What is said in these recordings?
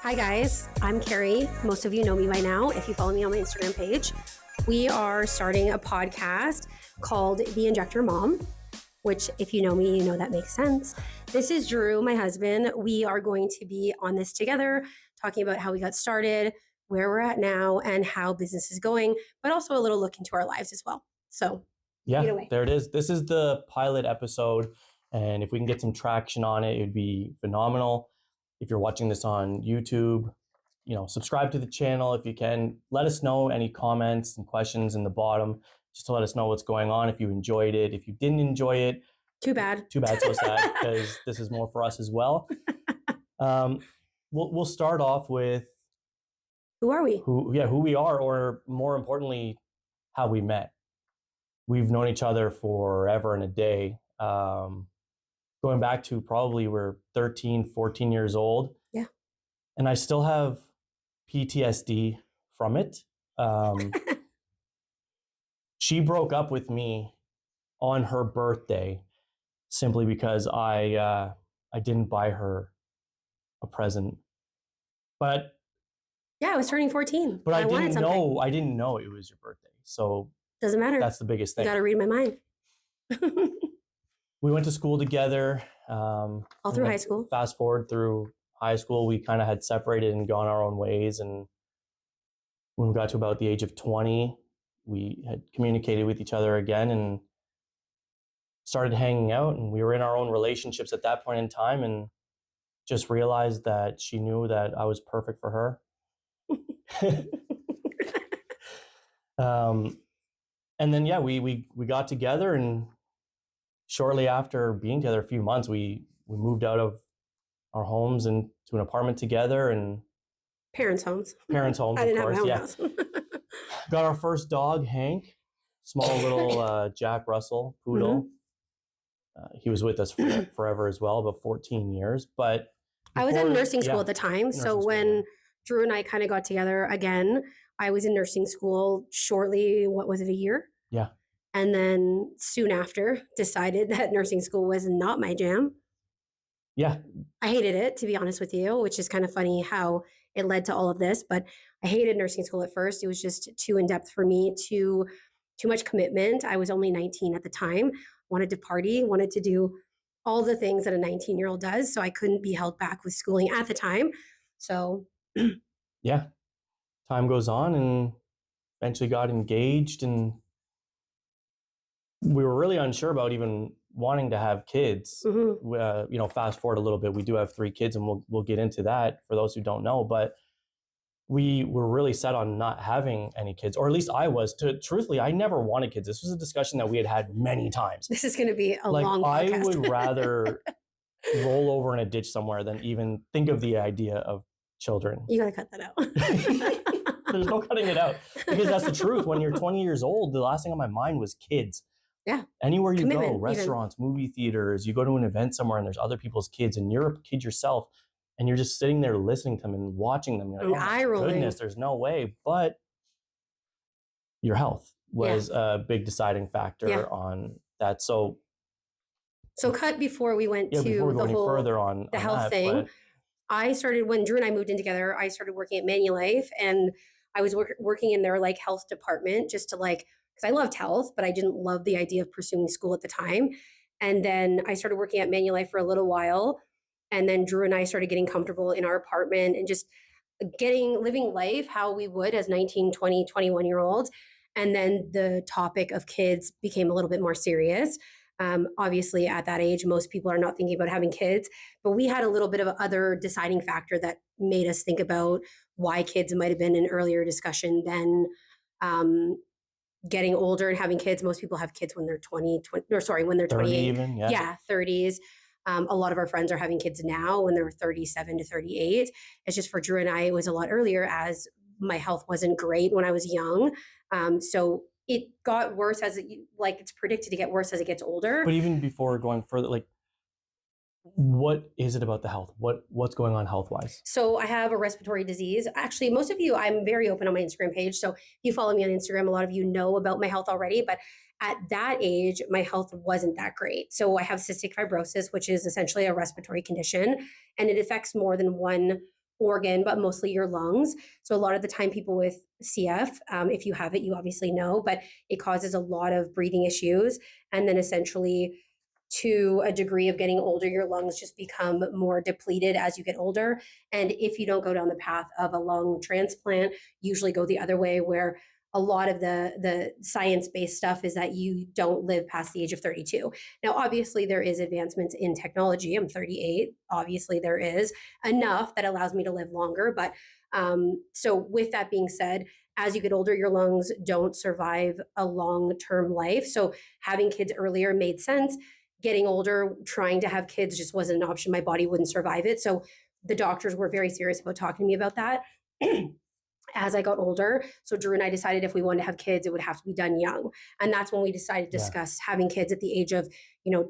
Hi guys, I'm Carrie. Most of you know me by now if you follow me on my Instagram page. We are starting a podcast called The Injector Mom, which if you know me, you know that makes sense. This is Drew, my husband. We are going to be on this together, talking about how we got started, where we're at now, and how business is going, but also a little look into our lives as well. So, take it away. There it is. This is the pilot episode, and if we can get some traction on it, it would be phenomenal. If you're watching this on YouTube, subscribe to the channel if you can. Let us know any comments and questions in the bottom, just to let us know what's going on. If you enjoyed it, if you didn't enjoy it, too bad, so sad, because this is more for us as well. We'll start off with who are we? Who we are, or more importantly, how we met. We've known each other forever and a day. Going back to probably we're 13, 14 years old. Yeah. And I still have PTSD from it. She broke up with me on her birthday simply because I didn't buy her a present. But yeah, I was turning 14. But I didn't know it was your birthday. So doesn't matter. That's the biggest thing. You got to read my mind. We went to school together. All through high school. Fast forward through high school, we kind of had separated and gone our own ways. And when we got to about the age of 20, we had communicated with each other again and started hanging out. And we were in our own relationships at that point in time, and just realized that she knew that I was perfect for her. And then, we got together, and shortly after being together a few months, we moved out of our homes and to an apartment together, and parents' homes. I didn't have my own house. Got our first dog, Hank, small little Jack Russell poodle. Mm-hmm. He was with us forever as well, about 14 years. But I was in nursing school at the time. So when Drew and I kind of got together again, I was in nursing school shortly, a year? Yeah. And then soon after decided that nursing school was not my jam. Yeah. I hated it, to be honest with you, which is kind of funny how it led to all of this. But I hated nursing school at first. It was just too in-depth for me, too much commitment. I was only 19 at the time, wanted to party, wanted to do all the things that a 19-year-old does. So I couldn't be held back with schooling at the time. So yeah, time goes on, and eventually got engaged, and we were really unsure about even wanting to have kids. Mm-hmm. Fast forward a little bit, we do have 3 kids, and we'll get into that for those who don't know. But we were really set on not having any kids, or at least I was. Truthfully, I never wanted kids. This was a discussion that we had many times. This is going to be a long podcast. I would rather roll over in a ditch somewhere than even think of the idea of children. You got to cut that out. There's no cutting it out, because that's the truth. When you're 20 years old, the last thing on my mind was kids. Yeah. Anywhere you go, restaurants, movie theaters, you go to an event somewhere and there's other people's kids, and you're a kid yourself, and you're just sitting there listening to them and watching them. You're like, oh my goodness, there's no way. But your health was a big deciding factor on that. So cut before we went to the whole further on the health thing. I started, when Drew and I moved in together, I started working at Manulife, and I was working in their health department just to because I loved health, but I didn't love the idea of pursuing school at the time. And then I started working at Manulife for a little while. And then Drew and I started getting comfortable in our apartment and just living life how we would as 19, 20, 21-year-olds. And then the topic of kids became a little bit more serious. Obviously, at that age, most people are not thinking about having kids, but we had a little bit of other deciding factor that made us think about why kids might have been an earlier discussion than getting older and having kids. Most people have kids when they're when they're 28. Even, yeah, 30s. A lot of our friends are having kids now when they're 37 to 38. It's just for Drew and I, it was a lot earlier, as my health wasn't great when I was young. So it got worse it's predicted to get worse as it gets older. But even before going further, what is it about the health? What's going on health-wise? So I have a respiratory disease. Actually, most of you, I'm very open on my Instagram page. So if you follow me on Instagram, a lot of you know about my health already. But at that age, my health wasn't that great. So I have cystic fibrosis, which is essentially a respiratory condition, and it affects more than one organ, but mostly your lungs. So a lot of the time people with CF, if you have it, you obviously know, but it causes a lot of breathing issues. And then essentially, to a degree of getting older, your lungs just become more depleted as you get older. And if you don't go down the path of a lung transplant, usually go the other way, where a lot of the science-based stuff is that you don't live past the age of 32. Now, obviously, there is advancements in technology. I'm 38. Obviously, there is enough that allows me to live longer. But so with that being said, as you get older, your lungs don't survive a long-term life. So having kids earlier made sense. Getting older, trying to have kids just wasn't an option. My body wouldn't survive it. So the doctors were very serious about talking to me about that as I got older. So Drew and I decided if we wanted to have kids, it would have to be done young. And that's when we decided to discuss having kids at the age of,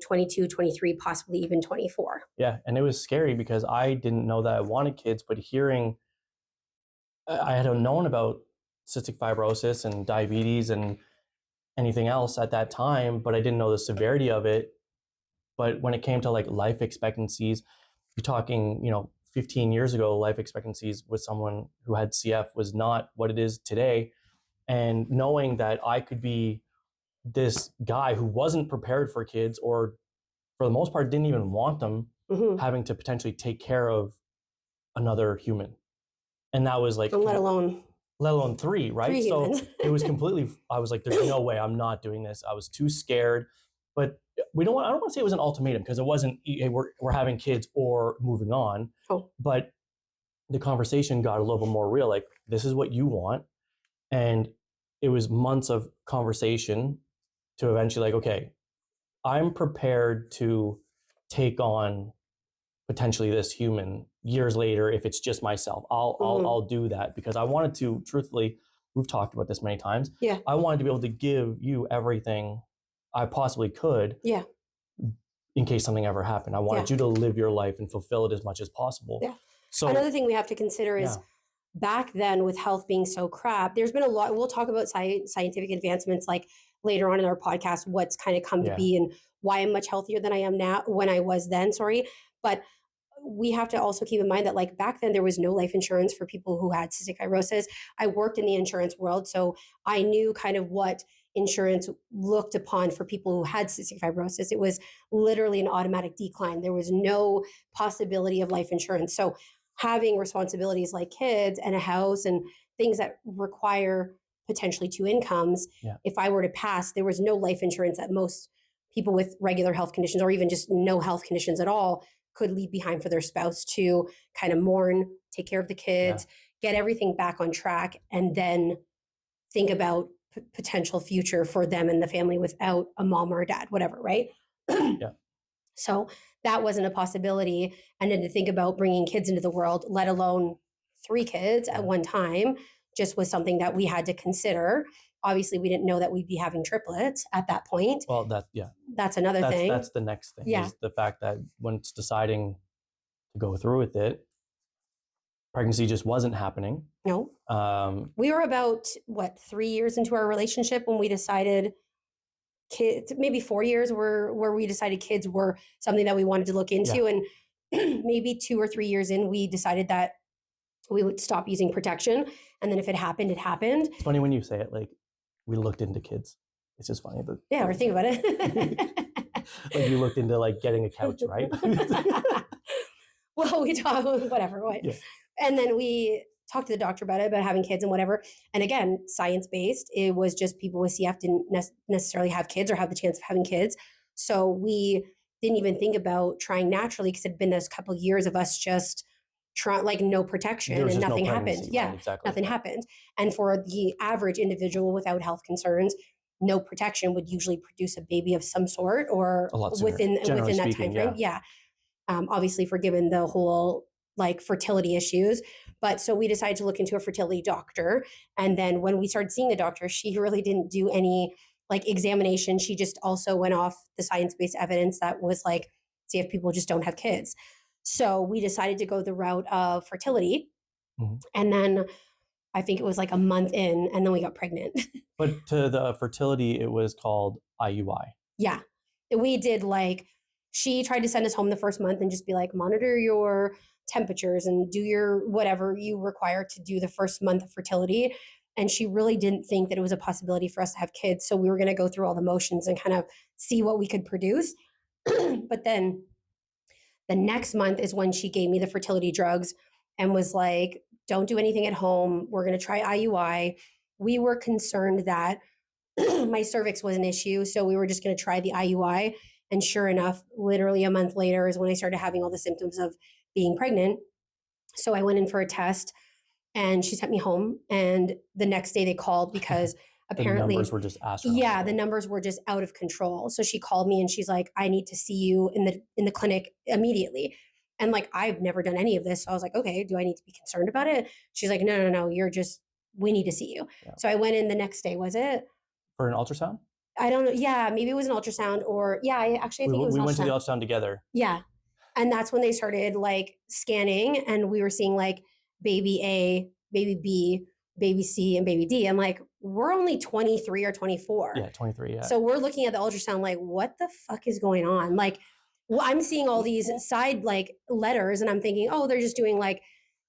22, 23, possibly even 24. Yeah. And it was scary because I didn't know that I wanted kids, but I had known about cystic fibrosis and diabetes and anything else at that time, but I didn't know the severity of it. But when it came to like life expectancies, you're talking, 15 years ago, life expectancies with someone who had CF was not what it is today. And knowing that I could be this guy who wasn't prepared for kids, or for the most part didn't even want them, having to potentially take care of another human. And that was like, let alone three, right? Three so humans. It was completely, I was like, there's no way I'm not doing this. I was too scared. But I don't want to say it was an ultimatum, because it wasn't, hey, we're having kids or moving on. But the conversation got a little bit more real. Like, this is what you want. And it was months of conversation to eventually like, okay, I'm prepared to take on potentially this human years later. If it's just myself, I'll do that, because I wanted to, truthfully, we've talked about this many times. Yeah. I wanted to be able to give you everything I possibly could. Yeah. In case something ever happened, I wanted you to live your life and fulfill it as much as possible. Yeah. So another thing we have to consider is back then, with health being so crap, there's been a lot. We'll talk about scientific advancements like later on in our podcast, what's kind of come to be and why I'm much healthier than I am now, when I was then, but we have to also keep in mind that like back then there was no life insurance for people who had cystic fibrosis. I worked in the insurance world, so I knew kind of what insurance looked upon for people who had cystic fibrosis. It was literally an automatic decline. There was no possibility of life insurance. So having responsibilities like kids and a house and things that require potentially two incomes, if I were to pass, there was no life insurance that most people with regular health conditions, or even just no health conditions at all, could leave behind for their spouse to kind of mourn, take care of the kids, get everything back on track, and then think about potential future for them and the family without a mom or a dad, whatever, right? So that wasn't a possibility. And then to think about bringing kids into the world, let alone 3 kids at one time, just was something that we had to consider. Obviously, we didn't know that we'd be having triplets at that point. Well, that's another thing. That's the next thing, is the fact that once deciding to go through with it, pregnancy just wasn't happening. No. We were about 3 years into our relationship when we decided kids, maybe 4 years where we decided kids were something that we wanted to look into. And maybe 2 or 3 years in, we decided that we would stop using protection. And then if it happened, it happened. It's funny when you say it, like, we looked into kids. It's just funny. Or think about it. Like, you looked into like getting a couch, right? Well, we talked, whatever. And then we talked to the doctor about it, about having kids and whatever. And again, science-based, it was just people with CF didn't necessarily have kids or have the chance of having kids. So we didn't even think about trying naturally, because it'd been this couple of years of us just trying, like, no protection, and nothing happened. Nothing happened. And for the average individual without health concerns, no protection would usually produce a baby of some sort, or within that time frame. Obviously, forgiven the whole like fertility issues. But so we decided to look into a fertility doctor. And then when we started seeing the doctor, she really didn't do any like examination. She just also went off the science-based evidence that was like, see if people just don't have kids. So we decided to go the route of fertility. And then I think it was like a month in, and then we got pregnant. But to the fertility, it was called IUI. Yeah. We did like she tried to send us home the first month and just be like, monitor your temperatures and do your whatever you require to do the first month of fertility. And she really didn't think that it was a possibility for us to have kids. So we were going to go through all the motions and kind of see what we could produce. But then the next month is when she gave me the fertility drugs and was like, don't do anything at home. We're going to try IUI. We were concerned that my cervix was an issue. So we were just going to try the IUI. And sure enough, literally a month later is when I started having all the symptoms of being pregnant. So I went in for a test and she sent me home. And the next day they called because apparently the numbers were just astronomical. Yeah, the numbers were just out of control. So she called me and she's like, I need to see you in the clinic immediately. And like, I've never done any of this. So I was like, okay, do I need to be concerned about it? She's like, no, we need to see you. Yeah. So I went in the next day, was it? For an ultrasound? I don't know. Yeah, maybe it was an ultrasound or I think it was we went to the ultrasound together. Yeah. And that's when they started like scanning and we were seeing like baby A, baby B, baby C, and baby D. I'm like, we're only 23 or 24. Yeah, 23, yeah. So we're looking at the ultrasound like, what the fuck is going on? Like, well, I'm seeing all these side like letters and I'm thinking, oh, they're just doing like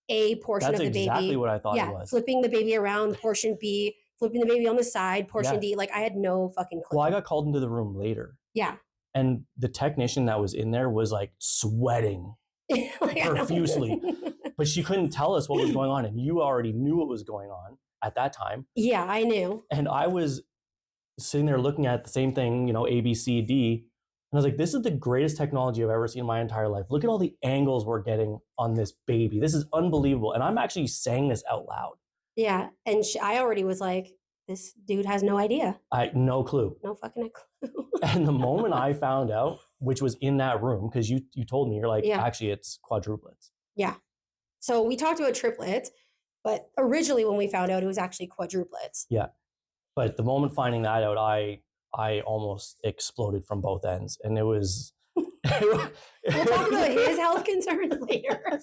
a portion of the baby. That's exactly what I thought it was. Flipping the baby around, portion B, flipping the baby on the side, portion D. Like I had no fucking clue. Well, I got called into the room later. Yeah. And the technician that was in there was like sweating like, profusely. But she couldn't tell us what was going on. And you already knew what was going on at that time. Yeah, I knew. And I was sitting there looking at the same thing, A, B, C, D. And I was like, this is the greatest technology I've ever seen in my entire life. Look at all the angles we're getting on this baby. This is unbelievable. And I'm actually saying this out loud. Yeah. And I already was like, this dude has no idea. No clue. No fucking clue. And the moment I found out, which was in that room, because you told me, you're like, actually, it's quadruplets. Yeah. So we talked about triplets, but originally when we found out, it was actually quadruplets. Yeah. But the moment finding that out, I almost exploded from both ends. And it was... We'll talk about his health concerns later.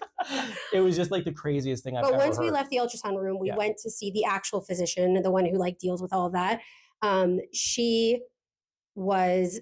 It was just like the craziest thing I've ever heard. But once we left the ultrasound room, we went to see the actual physician, the one who like deals with all of that. She was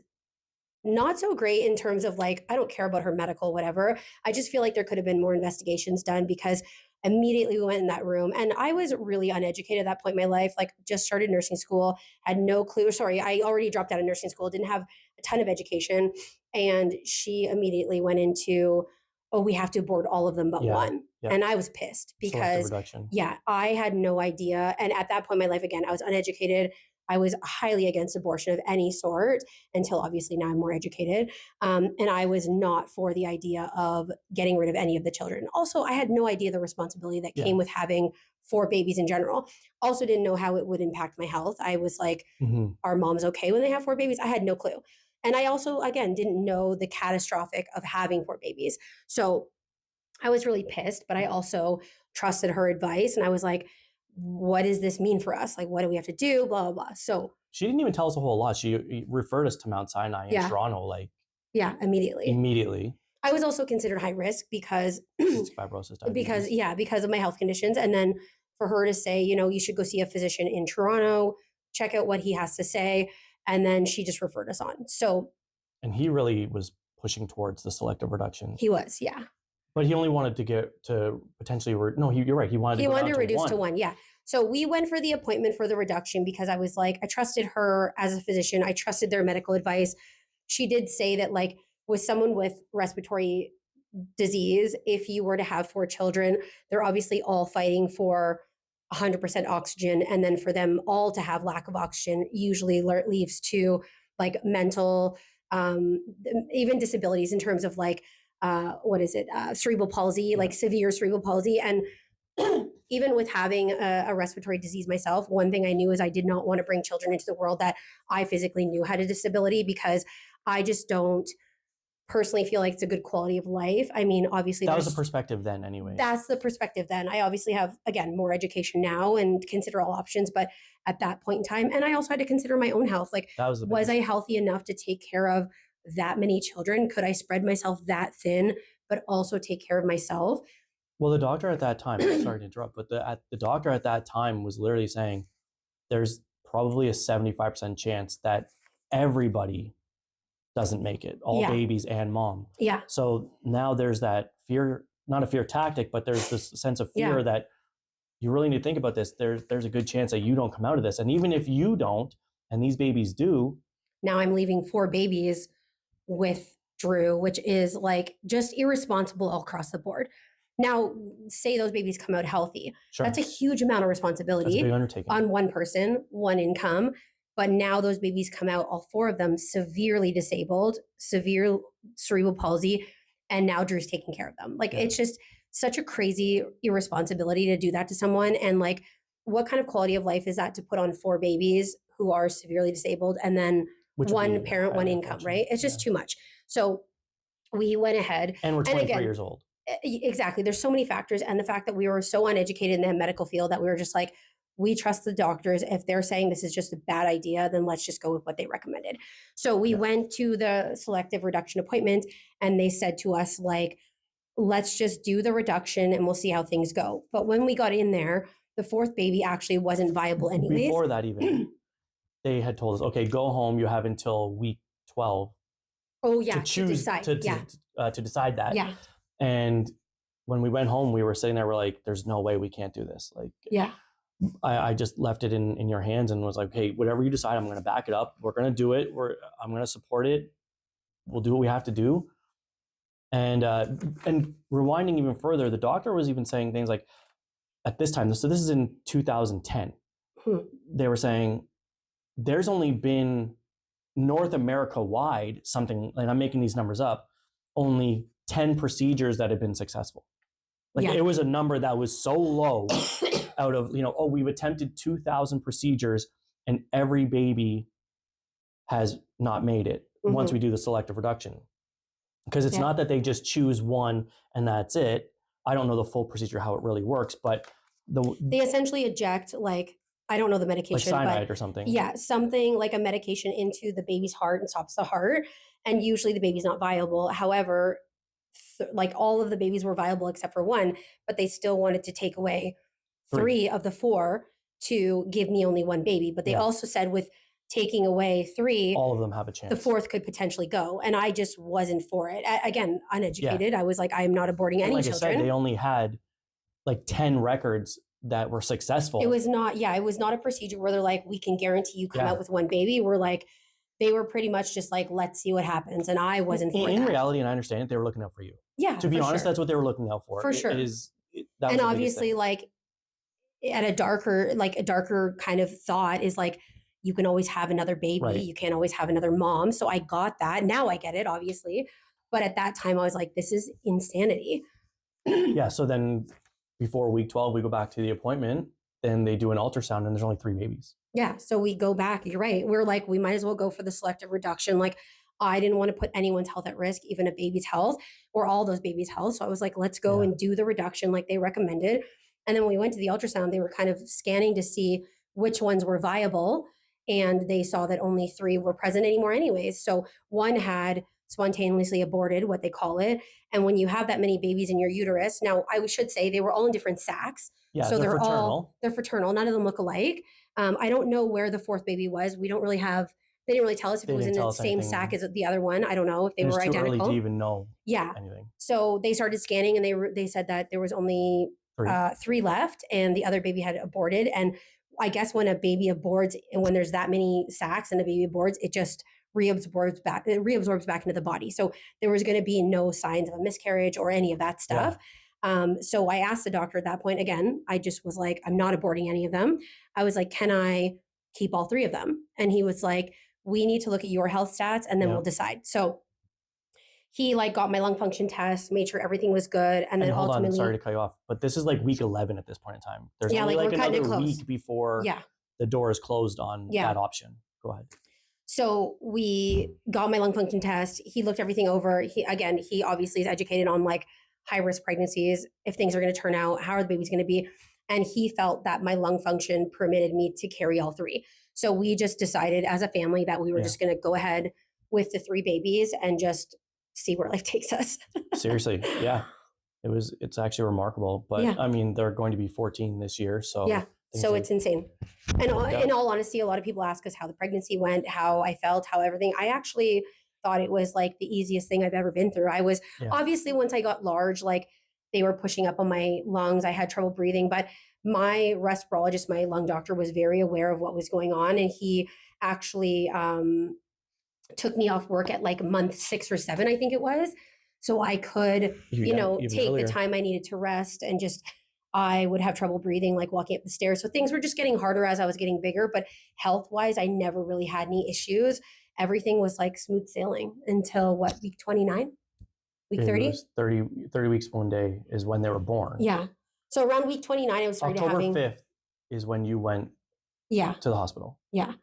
not so great in terms of like, I don't care about her medical, whatever. I just feel like there could have been more investigations done because immediately we went in that room and I was really uneducated at that point in my life, like just started nursing school, had no clue. Sorry, I already dropped out of nursing school, didn't have a ton of education. And she immediately went into, oh, we have to abort all of them but one. Yeah. And I was pissed because I had no idea. And at that point in my life, again, I was uneducated. I was highly against abortion of any sort until obviously now I'm more educated. And I was not for the idea of getting rid of any of the children. Also, I had no idea the responsibility that came with having 4 babies in general. Also didn't know how it would impact my health. I was like, are moms okay when they have 4 babies? I had no clue. And I also, again, didn't know the catastrophic of having 4 babies. So I was really pissed, but I also trusted her advice. And I was like, what does this mean for us? Like, what do we have to do? Blah, blah, blah. So she didn't even tell us a whole lot. She referred us to Mount Sinai in Toronto, immediately. I was also considered high risk because fibrosis, diabetes. because of my health conditions. And then for her to say, you should go see a physician in Toronto, check out what he has to say. And then she just referred us on. So, and he really was pushing towards the selective reduction. He was, yeah. But he only wanted to get to potentially, you're right. He wanted to reduce to 1. Yeah. So we went for the appointment for the reduction because I was like, I trusted her as a physician. I trusted their medical advice. She did say that like with someone with respiratory disease, if you were to have 4 children, they're obviously all fighting for 100% oxygen. And then for them all to have lack of oxygen usually leads to like mental, even disabilities in terms of like, cerebral palsy, like severe cerebral palsy. And even with having a respiratory disease myself, one thing I knew is I did not want to bring children into the world that I physically knew had a disability because I just don't personally feel like it's a good quality of life. I mean, obviously that was the perspective then anyway. That's the perspective then. I obviously have, again, more education now and consider all options, but at that point in time, and I also had to consider my own health. Like, was I healthy enough to take care of that many children? Could I spread myself that thin, but also take care of myself? Well, the doctor at that time, sorry to interrupt, but the doctor at that time was literally saying there's probably a 75% chance that everybody doesn't make it, all babies and mom. Yeah. So now there's that fear, not a fear tactic, but there's this sense of fear that you really need to think about this. There's a good chance that you don't come out of this. And even if you don't, and these babies do. Now I'm leaving 4 babies with Drew, which is like just irresponsible all across the board. Now, say those babies come out healthy. Sure. That's a huge amount of responsibility. That's a big undertaking. On one person, one income. But now those babies come out, all 4 of them, severely disabled, severe cerebral palsy, and now Drew's taking care of them. Like, it's just such a crazy irresponsibility to do that to someone. And like, what kind of quality of life is that to put on 4 babies who are severely disabled and then one parent, one income, right? It's just too much. So we went ahead. And we're 24 years old. Exactly. There's so many factors. And the fact that we were so uneducated in the medical field that we were just like, we trust the doctors. If they're saying this is just a bad idea, then let's just go with what they recommended. So we went to the selective reduction appointment and they said to us, like, let's just do the reduction and we'll see how things go. But when we got in there, the 4th baby actually wasn't viable anyways. Before that even, they had told us, okay, go home. You have until week 12. Oh yeah, to choose, to decide that. Yeah. And when we went home, we were sitting there, we're like, there's no way we can't do this. Like, I just left it in your hands and was like, hey, whatever you decide, I'm going to back it up. We're going to do it. I'm going to support it. We'll do what we have to do. And rewinding even further, the doctor was even saying things like, at this time, so this is in 2010, they were saying there's only been North America wide something, and I'm making these numbers up, only 10 procedures that have been successful. Like it was a number that was so low out of, we've attempted 2,000 procedures and every baby has not made it once we do the selective reduction. Because it's not that they just choose one and that's it. I don't know the full procedure, how it really works, but they essentially eject, like, I don't know the medication, like cyanide or something. Yeah, something like a medication into the baby's heart and stops the heart. And usually the baby's not viable. However, like all of the babies were viable except for one, but they still wanted to take away 3 of the 4 to give me only 1 baby. But they also said with taking away 3, all of them have a chance. The 4th could potentially go. And I just wasn't for it. Again, uneducated. I was like, I am not aborting any children. I said, they only had like 10 records that were successful. It was not a procedure where they're like, we can guarantee you come out with 1 baby. We're like, they were pretty much just like, let's see what happens. And I wasn't for in reality, and I understand it, they were looking out for you. Yeah. To be honest, that's what they were looking out for. For sure. And obviously, like, at a darker kind of thought is like, you can always have another baby. Right. You can't always have another mom. So I got that. Now I get it, obviously. But at that time, I was like, this is insanity. So then before week 12, we go back to the appointment. Then they do an ultrasound and there's only 3 babies. Yeah. So we go back. You're right. We're like, we might as well go for the selective reduction. Like, I didn't want to put anyone's health at risk, even a baby's health or all those babies' health. So I was like, let's go and do the reduction like they recommended. And then when we went to the ultrasound, they were kind of scanning to see which ones were viable. And they saw that only 3 were present anymore anyways. So 1 had spontaneously aborted, what they call it. And when you have that many babies in your uterus, now I should say they were all in different sacs. Yeah, so they're fraternal. They're fraternal. None of them look alike. I don't know where the 4th baby was. We don't really have, they didn't really tell us if it was in the same sac as the other one. I don't know if they were identical. Too early to even know anything. So they started scanning and they said that there was only 3 left and the other baby had aborted. And I guess when a baby aborts and when there's that many sacs and a baby aborts, it just reabsorbs back into the body. So there was going to be no signs of a miscarriage or any of that stuff. So I asked the doctor at that point, again, I just was like, I'm not aborting any of them. I was like, can I keep all 3 of them? And he was like, we need to look at your health stats and then we'll decide. So he like got my lung function test, made sure everything was good. And then hold ultimately, on, sorry to cut you off, but this is like week 11 at this point in time. There's only like another week before the door is closed on that option. Go ahead. So we got my lung function test. He looked everything over. He obviously is educated on like high risk pregnancies. If things are going to turn out, how are the babies going to be? And he felt that my lung function permitted me to carry all 3. So we just decided as a family that we were just going to go ahead with the 3 babies and just see where life takes us. Seriously. Yeah. It's actually remarkable, but I mean, they're going to be 14 this year. So so it's insane. And in all honesty, a lot of people ask us how the pregnancy went, how I felt, how everything. I actually thought it was like the easiest thing I've ever been through. I was obviously, once I got large, like they were pushing up on my lungs. I had trouble breathing, but my respirologist, my lung doctor, was very aware of what was going on. And he actually took me off work at like month 6 or 7, I think it was. So I could, take the time I needed to rest, and just, I would have trouble breathing, like walking up the stairs. So things were just getting harder as I was getting bigger, but health-wise, I never really had any issues. Everything was like smooth sailing until week 29? Week 30? It was 30 weeks one day is when they were born. Yeah. So around week 29, I was started October having... 5th is when you went to the hospital. Yeah.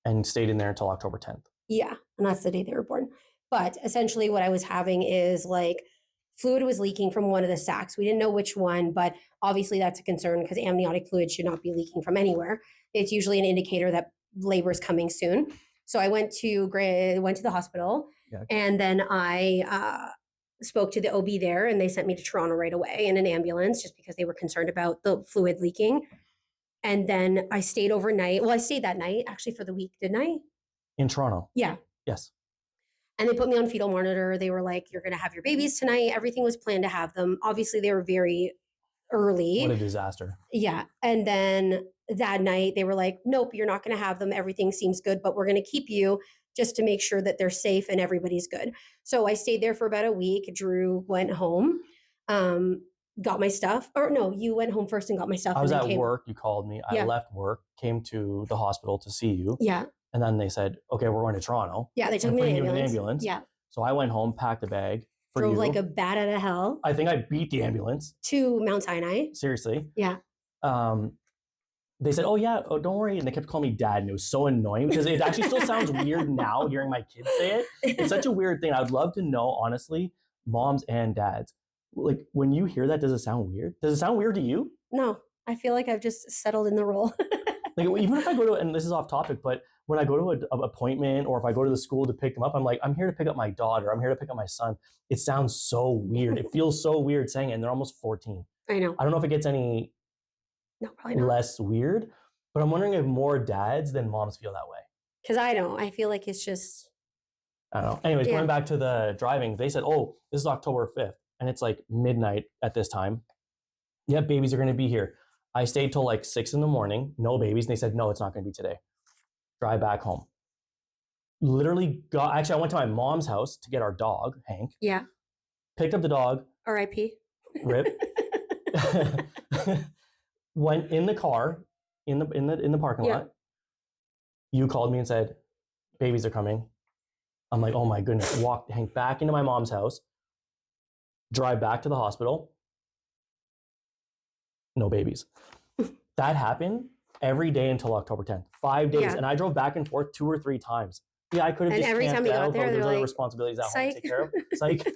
And stayed in there until October 10th. Yeah. And that's the day they were born. But essentially what I was having is like fluid was leaking from one of the sacs. We didn't know which one, but obviously that's a concern because amniotic fluid should not be leaking from anywhere. It's usually an indicator that labor is coming soon. So I went to the hospital, and then I spoke to the OB there, and they sent me to Toronto right away in an ambulance just because they were concerned about the fluid leaking. And then I stayed overnight. Well, I stayed that night actually for the week, didn't I? In Toronto? Yeah. Yes. And they put me on fetal monitor. They were like, you're going to have your babies tonight. Everything was planned to have them. Obviously, they were very early. What a disaster. Yeah. And then that night, they were like, nope, you're not going to have them. Everything seems good, but we're going to keep you just to make sure that they're safe and everybody's good. So I stayed there for about a week. Drew went home, got my stuff. Or no, you went home first and got my stuff. I was at work. You called me. I left work, came to the hospital to see you. Yeah. And then they said, okay, we're going to Toronto. Yeah, they took me in an ambulance. Yeah. So I went home, packed a bag for Drove you. like a bat out of hell. I think I beat the ambulance. To Mount Sinai. Seriously. Yeah. They said, oh, don't worry. And they kept calling me dad. And it was so annoying because it actually still sounds weird now hearing my kids say it. It's such a weird thing. I would love to know, honestly, moms and dads, like when you hear that, does it sound weird? Does it sound weird to you? No, I feel like I've just settled in the role. Like even if I go to, and this is off topic, but when I go to an appointment or if I go to the school to pick them up, I'm like, I'm here to pick up my daughter. I'm here to pick up my son. It sounds so weird. It feels so weird saying it, and they're almost 14. I know. I don't know if it gets any probably not. less weird, but I'm wondering if more dads than moms feel that way. Because I don't. I feel like it's just... I don't know. Anyways, going back to the driving, they said, oh, this is October 5th, and it's like midnight at this time. Yeah, babies are going to be here. I stayed till like 6 in the morning, no babies. And they said, no, it's not going to be today. Drive back home. Literally actually, I went to my mom's house to get our dog, Hank. Yeah. Picked up the dog. R.I.P. Rip. Went in the car, in the parking lot. You called me and said, babies are coming. I'm like, oh my goodness. Walked Hank back into my mom's house. Drive back to the hospital. No babies. That happened every day until October 10th. 5 days. And I drove back and forth 2 or 3 times. Yeah, I could have just every time we got there, there's like, other responsibilities at home to take care of. Psych.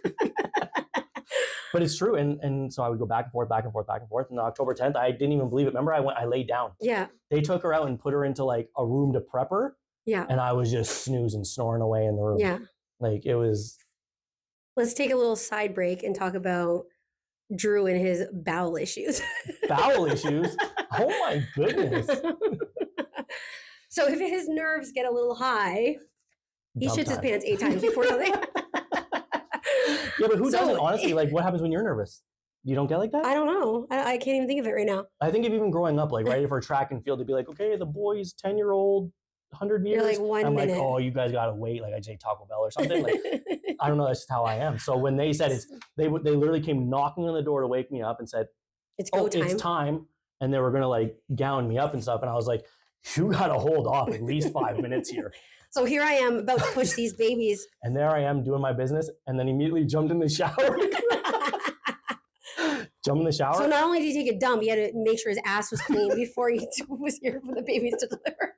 But it's true. And so I would go back and forth, back and forth, back and forth. And October 10th, I didn't even believe it. Remember, I laid down. Yeah. They took her out and put her into like a room to prep her. Yeah. And I was just snoozing, snoring away in the room. Yeah. Like it was. Let's take a little side break and talk about Drew and his bowel issues. Bowel issues? Oh my goodness. So if his nerves get a little high, he shits his pants 8 times before something. Yeah, but who doesn't? Honestly, like what happens when you're nervous? You don't get like that? I don't know. I can't even think of it right now. I think of even growing up, like right for track and field, to be like, okay, the boy's 10-year-old, 100 meters. You're like 1 minute. Like, oh, you guys gotta wait. Like I say Taco Bell or something. Like I don't know. That's just how I am. So when they said they literally came knocking on the door to wake me up and said, "It's go time." It's time, and they were gonna like gown me up and stuff. And I was like, you gotta hold off at least 5 minutes here. So here I am about to push these babies. And there I am doing my business, and then immediately jumped in the shower. Jump in the shower. So not only did he take a dump, he had to make sure his ass was clean before he was here for the babies to deliver.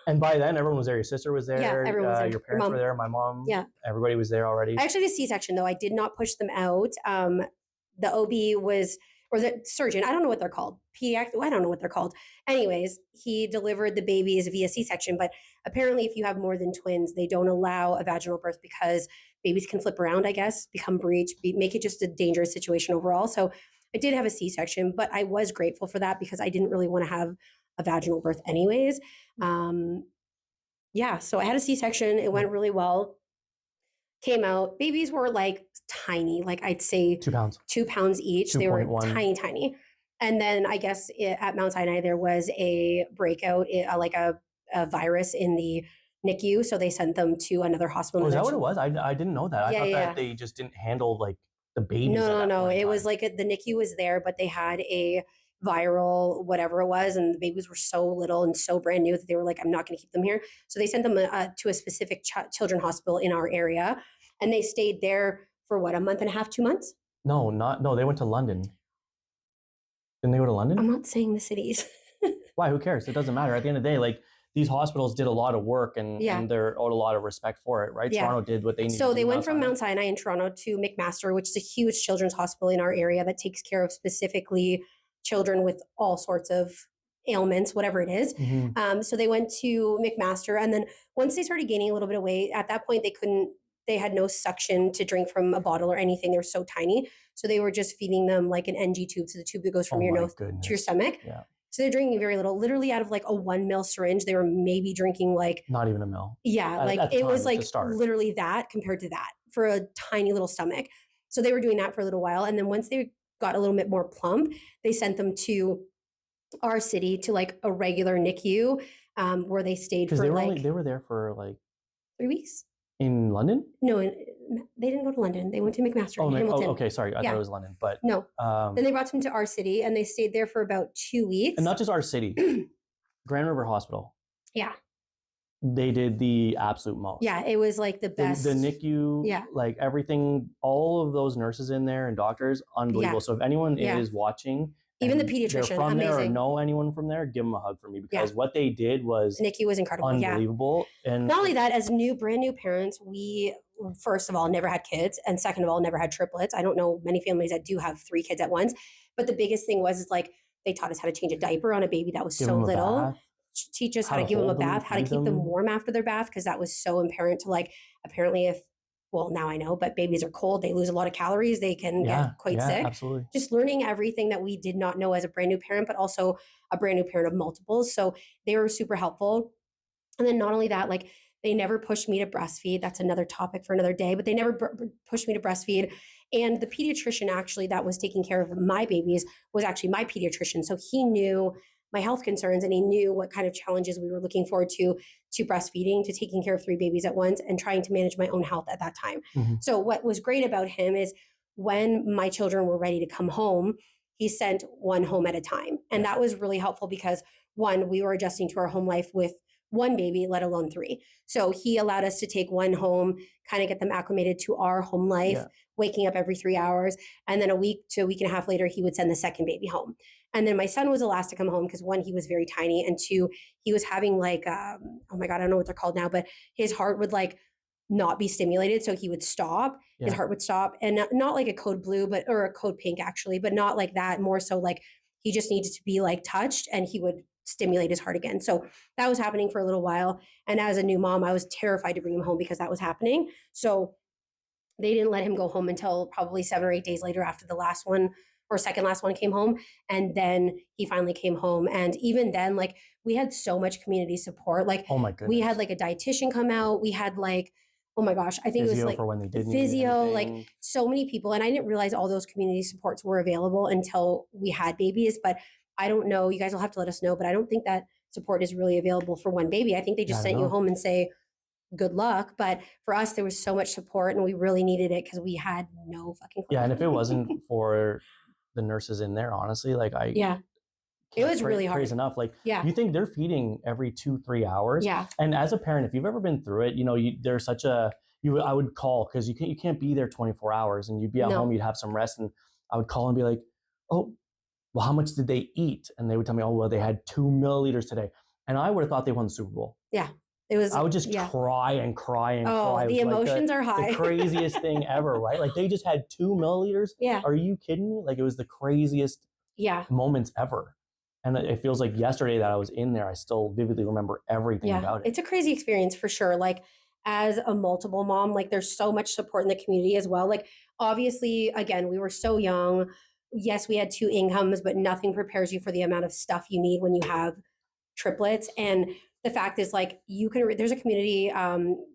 And by then, everyone was there. Your sister was there. Yeah, everyone was there. Your parents were there. My mom. Yeah. Everybody was there already. I actually did a C-section, though. I did not push them out. The OB was, or the surgeon, I don't know what they're called. Pediatric, I don't know what they're called. Anyways, he delivered the babies via C-section. But apparently, if you have more than twins, they don't allow a vaginal birth because babies can flip around, I guess, become breech, make it just a dangerous situation overall. So I did have a C-section, but I was grateful for that because I didn't really want to have a vaginal birth anyways. Yeah. So I had a C-section. It went really well. Came out. Babies were like tiny, like I'd say 2 pounds. 2 pounds each. They were 2.1. tiny, tiny. And then I guess at Mount Sinai, there was a breakout, like a virus in the NICU. So they sent them to another hospital. Oh, is that what it was? I didn't know that. I Yeah, thought yeah. that they just didn't handle like the babies No, at no, that no. point in It was time. like the NICU was there, but they had a viral, whatever it was, and the babies were so little and so brand new that they were like, I'm not going to keep them here. So they sent them to a specific children's hospital in our area, and they stayed there for what, a month and a half, 2 months? No, they went to London. Didn't they go to I'm London? not saying the cities. Why? Who cares? It doesn't matter. At the end of the day, like these hospitals did a lot of work Yeah. and they're owed a lot of respect for it, right? Yeah. Toronto did what they needed So to they do. went from Mount Sinai in Toronto to McMaster, which is a huge children's hospital in our area that takes care of specifically children with all sorts of ailments, whatever it is. Mhm. So they went to McMaster, and then once they started gaining a little bit of weight, at that point they had no suction to drink from a bottle or anything. They were so tiny, so they were just feeding them like an NG tube, so the tube that goes from Oh your my nose goodness. to your stomach. Yeah. So they're drinking very little, literally out of like a 1 ml syringe. They were maybe drinking like Not even a mil. yeah, like At the it time, was to like start. literally that compared to that for a tiny little stomach. So they were doing that for a little while. And then once they got a little bit more plump, they sent them to our city to like a regular NICU where they stayed Because for they like were there for like 3 weeks. in London. No, they didn't go to London. They went to McMaster in Hamilton. Okay, sorry, I thought it was London, but no. Then they brought them to our city and they stayed there for about 2 weeks. and not just our city, Grand River Hospital. Yeah. They did the absolute most. Yeah, it was like the best. The NICU, yeah, like everything, all of those nurses in there and doctors, unbelievable. Yeah. So if anyone Yeah. is watching, even the and pediatrician, they're from there or amazing. know anyone from there, give them a hug for me because Yeah. what they did was NICU was incredible. unbelievable. Yeah. And not only that, as brand new parents, we first of all never had kids, and second of all never had triplets. I don't know many families that do have 3 kids at once, but the biggest thing was is like they taught us how to change a diaper on a baby that was give so them a little. bath, Teach us how to give them a hold them, bath, how to feed keep them them. warm after their bath, because that was so apparent to like apparently if well now I know, but babies are cold, they lose a lot of calories, they can get quite sick. Absolutely. Just learning everything that we did not know as a brand new parent, but also a brand new parent of multiples. So they were super helpful. And then not only that, like they never pushed me to breastfeed. That's another topic for another day, but they never pushed me to breastfeed. And the pediatrician actually that was taking care of my babies was actually my pediatrician. So he knew my health concerns and he knew what kind of challenges we were looking forward to breastfeeding, to taking care of 3 babies at once and trying to manage my own health at that time. Mm-hmm. So what was great about him is when my children were ready to come home, he sent one home at a time. And that was really helpful because one, we were adjusting to our home life with 1 baby, let alone 3. So he allowed us to take 1 home, kind of get them acclimated to our home life, waking up every 3 hours. And then a week to a week and a half later, he would send the second baby home. And then my son was the last to come home because 1, he was very tiny. And 2, he was having like, oh my God, I don't know what they're called now, but his heart would like not be stimulated. So he would stop, his heart would stop, and not like a code blue, or a code pink actually, but not like that, more so like he just needed to be like touched and he would stimulate his heart again. So that was happening for a little while. And as a new mom, I was terrified to bring him home because that was happening. So they didn't let him go home until probably 7 or 8 days later after the last one or second last one came home. And then he finally came home. And even then, like we had so much community support. Like, oh my goodness, we had like a dietitian come out. We had like, oh my gosh, I think physio it was like for when they didn't physio, like so many people. And I didn't realize all those community supports were available until we had babies. But I don't know, you guys will have to let us know, but I don't think that support is really available for 1 baby. I think they just sent you home and say, good luck. But for us, there was so much support and we really needed it because we had no fucking clue. Yeah. And if it wasn't for the nurses in there, honestly, like it was really hard. Crazy enough. Like you think they're feeding every 2-3 hours. Yeah. And as a parent, if you've ever been through it, you know, there's such a, I would call because you can't be there 24 hours and you'd be at home, you'd have some rest. And I would call and be like, oh, well, how much did they eat? And they would tell me, oh, well, they had 2 milliliters today. And I would have thought they won the Super Bowl. Yeah. It was, I would just cry and cry and cry. The emotions are high. The craziest thing ever, right? Like they just had 2 milliliters. Yeah. Are you kidding me? Like it was the craziest moments ever. And it feels like yesterday that I was in there, I still vividly remember everything about it. It's a crazy experience for sure. Like as a multiple mom, like there's so much support in the community as well. Like obviously, again, we were so young. Yes, we had 2 incomes, but nothing prepares you for the amount of stuff you need when you have triplets. And the fact is like you can there's a community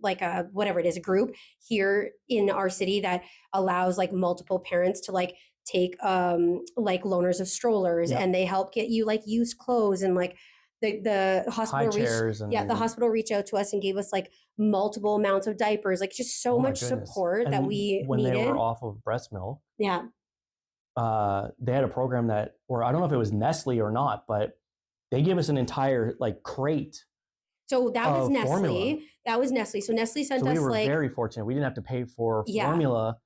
like a whatever it is, a group here in our city that allows like multiple parents to like take like loaners of strollers, Yep. and they help get you like used clothes, and like the High hospital chairs and the hospital reached out to us and gave us like multiple amounts of diapers, like just so oh my much goodness. support that And we when needed. they were off of breast milk, Yeah. they had a program that, or I don't know if it was Nestle or not, but they gave us an entire like crate. So that was of Nestle. formula. That was Nestle. So Nestle sent So us we were like very fortunate. We didn't have to pay for Yeah. formula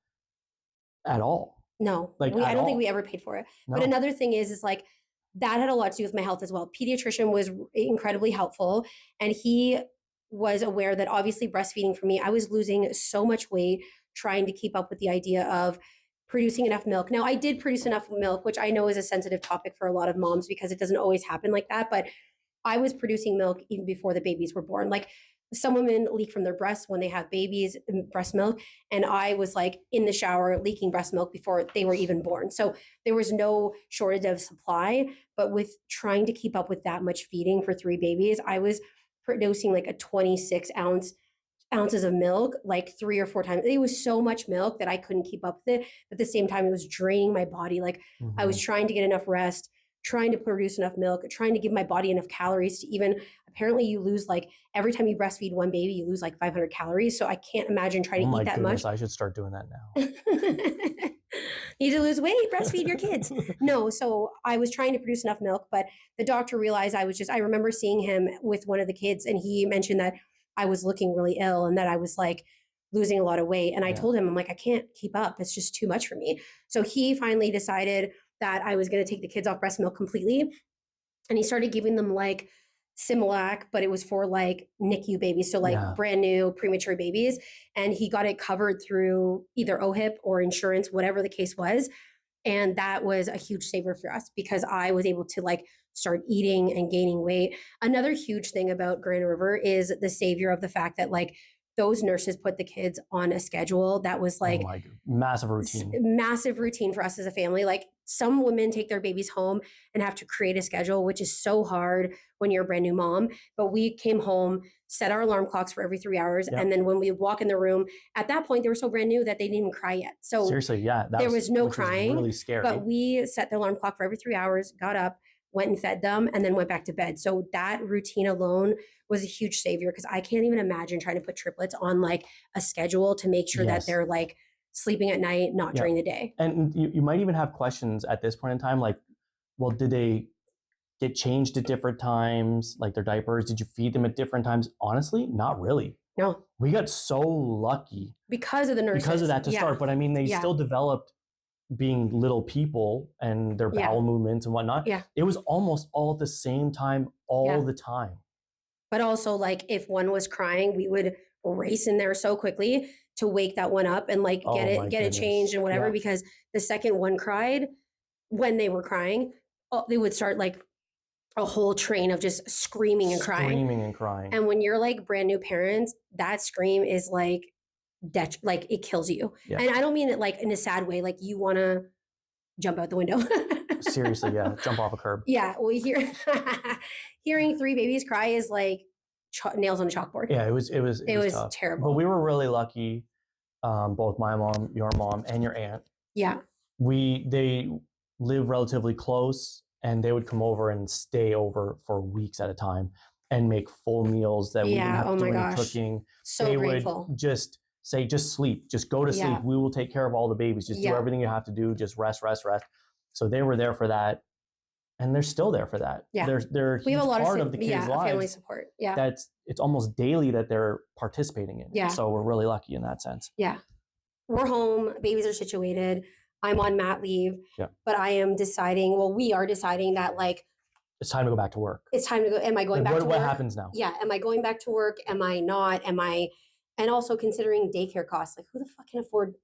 at all. no, Like, I at don't think all. we ever paid for it. No. But another thing is like that had a lot to do with my health as well. Pediatrician was incredibly helpful, and he was aware that obviously breastfeeding for me, I was losing so much weight trying to keep up with the idea of producing enough milk. Now I did produce enough milk, which I know is a sensitive topic for a lot of moms because it doesn't always happen like that, but I was producing milk even before the babies were born. Like some women leak from their breasts when they have babies, breast milk. And I was like in the shower leaking breast milk before they were even born. So there was no shortage of supply. But with trying to keep up with that much feeding for 3 babies, I was producing like a 26 ounces of milk like 3 or 4 times. It was so much milk that I couldn't keep up with it. But at the same time, it was draining my body. Like I was trying to get enough rest, trying to produce enough milk, trying to give my body enough calories to even, apparently you lose like, every time you breastfeed one baby, you lose like 500 calories. So I can't imagine trying to eat that much. I should start doing that now. You need to lose weight, breastfeed your kids. No, so I was trying to produce enough milk, but the doctor realized I remember seeing him with one of the kids, and he mentioned that I was looking really ill and that I was like losing a lot of weight. And I told him, I'm like, I can't keep up. It's just too much for me. So he finally decided that I was going to take the kids off breast milk completely. And he started giving them like Similac, but it was for like NICU babies. So like brand new premature babies. And he got it covered through either OHIP or insurance, whatever the case was. And that was a huge saver for us because I was able to like start eating and gaining weight. Another huge thing about Grand River is the savior of the fact that like those nurses put the kids on a schedule that was like massive routine for us as a family. Like some women take their babies home and have to create a schedule, which is so hard when you're a brand new mom. But we came home, set our alarm clocks for every 3 hours. And then when we walk in the room, at that point, they were so brand new that they didn't even cry yet. So seriously, there was no crying, really scary. But we set the alarm clock for every 3 hours, got up, went and fed them, and then went back to bed. So that routine alone was a huge savior because I can't even imagine trying to put triplets on like a schedule to make sure that they're like sleeping at night, not during the day. And you might even have questions at this point in time, like, well, did they get changed at different times, like their diapers? Did you feed them at different times? Honestly, not really. No. We got so lucky. Because of the nurses. Because of that to start. But I mean, they still developed being little people and their bowel movements and whatnot. Yeah. It was almost all at the same time, all the time. But also, like, if one was crying, we would race in there so quickly to wake that one up and like get it changed and whatever. Because the second one cried, when they were crying, they would start like a whole train of just screaming and crying. And when you're like brand new parents, that scream is like like it kills you. Yeah. And I don't mean it like in a sad way, like you want to jump out the window. Seriously, jump off a curb. Yeah, well, hearing 3 babies cry is like nails on a chalkboard. Yeah, it was tough. Terrible. But we were really lucky, both my mom, your mom, and your aunt. Yeah. They live relatively close, and they would come over and stay over for weeks at a time and make full meals that we didn't have to do any cooking. So they grateful. Would just say, just sleep, just go to sleep. We will take care of all the babies. Just do everything you have to do. Just rest. So they were there for that, and they're still there for that. Yeah, they're we have a lot part of the kids' lives. Family support. Yeah, it's almost daily that they're participating in. Yeah, so we're really lucky in that sense. Yeah, we're home. Babies are situated. I'm on mat leave. Yeah, but I am deciding. Well, we are deciding that like it's time to go back to work. It's time to go. Am I going back to work? What happens now? Yeah, am I going back to work? Am I not? Am I? And also considering daycare costs. Like, who the fuck can afford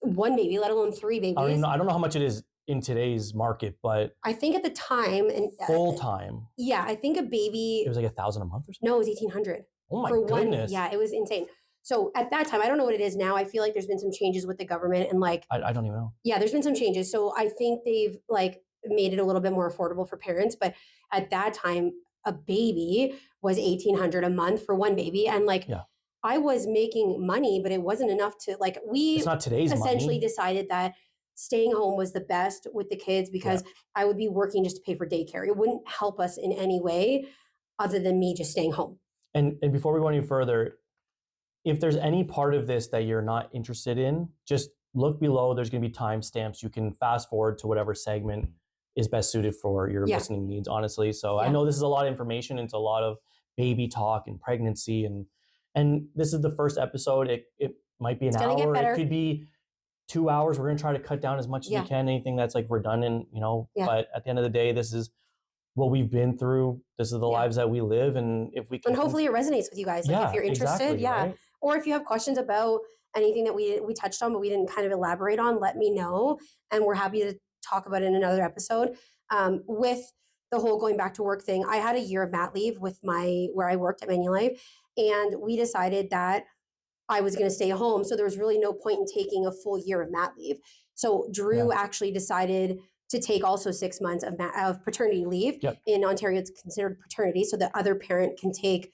1 baby, let alone 3 babies? I don't know how much it is in today's market, but I think at the time and full time. Yeah, I think a baby. It was like $1,000 a month or something. No, it was 1,800. Oh my goodness! Yeah, it was insane. So at that time, I don't know what it is now. I feel like there's been some changes with the government and like I don't even know. Yeah, there's been some changes. So I think they've like made it a little bit more affordable for parents. But at that time, a baby was $1,800 a month for one baby. And like, Yeah. I was making money, but it wasn't enough to like, we It's not today's essentially money. decided that staying home was the best with the kids because I would be working just to pay for daycare. It wouldn't help us in any way other than me just staying home. And before we go any further, if there's any part of this that you're not interested in, just look below. There's going to be timestamps. You can fast forward to whatever segment is best suited for your listening needs, honestly. So I know this is a lot of information. It's a lot of baby talk and pregnancy. And this is the first episode. It might be an hour. It could be 2 hours. We're going to try to cut down as much as we can. Anything that's like redundant, but at the end of the day, this is what we've been through. This is the lives that we live. And if we can, and hopefully it resonates with you guys. Like if you're interested, right? Or if you have questions about anything that we touched on, but we didn't kind of elaborate on, let me know. And we're happy to talk about it in another episode. With the whole going back to work thing, I had a year of mat leave with where I worked at Manulife. And we decided that I was going to stay home. So there was really no point in taking a full year of mat leave. So Drew actually decided to take also 6 months of paternity leave. In Ontario, it's considered paternity. So the other parent can take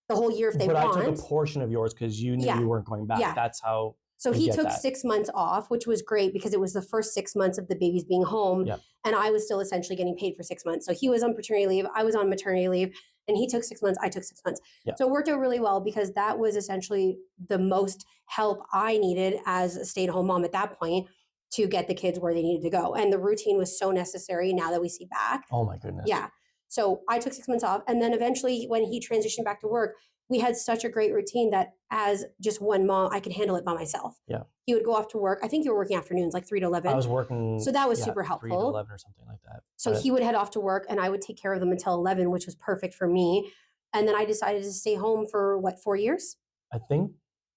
the whole year if they want. But I took a portion of yours because you knew you weren't going back. That's how. So he took 6 months off, which was great because it was the first 6 months of the babies being home. And I was still essentially getting paid for 6 months. So he was on paternity leave. I was on maternity leave. And he took 6 months. I took 6 months. So it worked out really well because that was essentially the most help I needed as a stay-at-home mom at that point to get the kids where they needed to go. And the routine was so necessary now that we see back. Oh my goodness. Yeah. So I took 6 months off. And then eventually when he transitioned back to work, we had such a great routine that as just one mom, I could handle it by myself. He would go off to work. I think you were working afternoons, like 3 to 11. I was working. So that was super helpful. 3 to 11 or something like that. So he would head off to work and I would take care of them until 11, which was perfect for me. And then I decided to stay home for 4 years? I think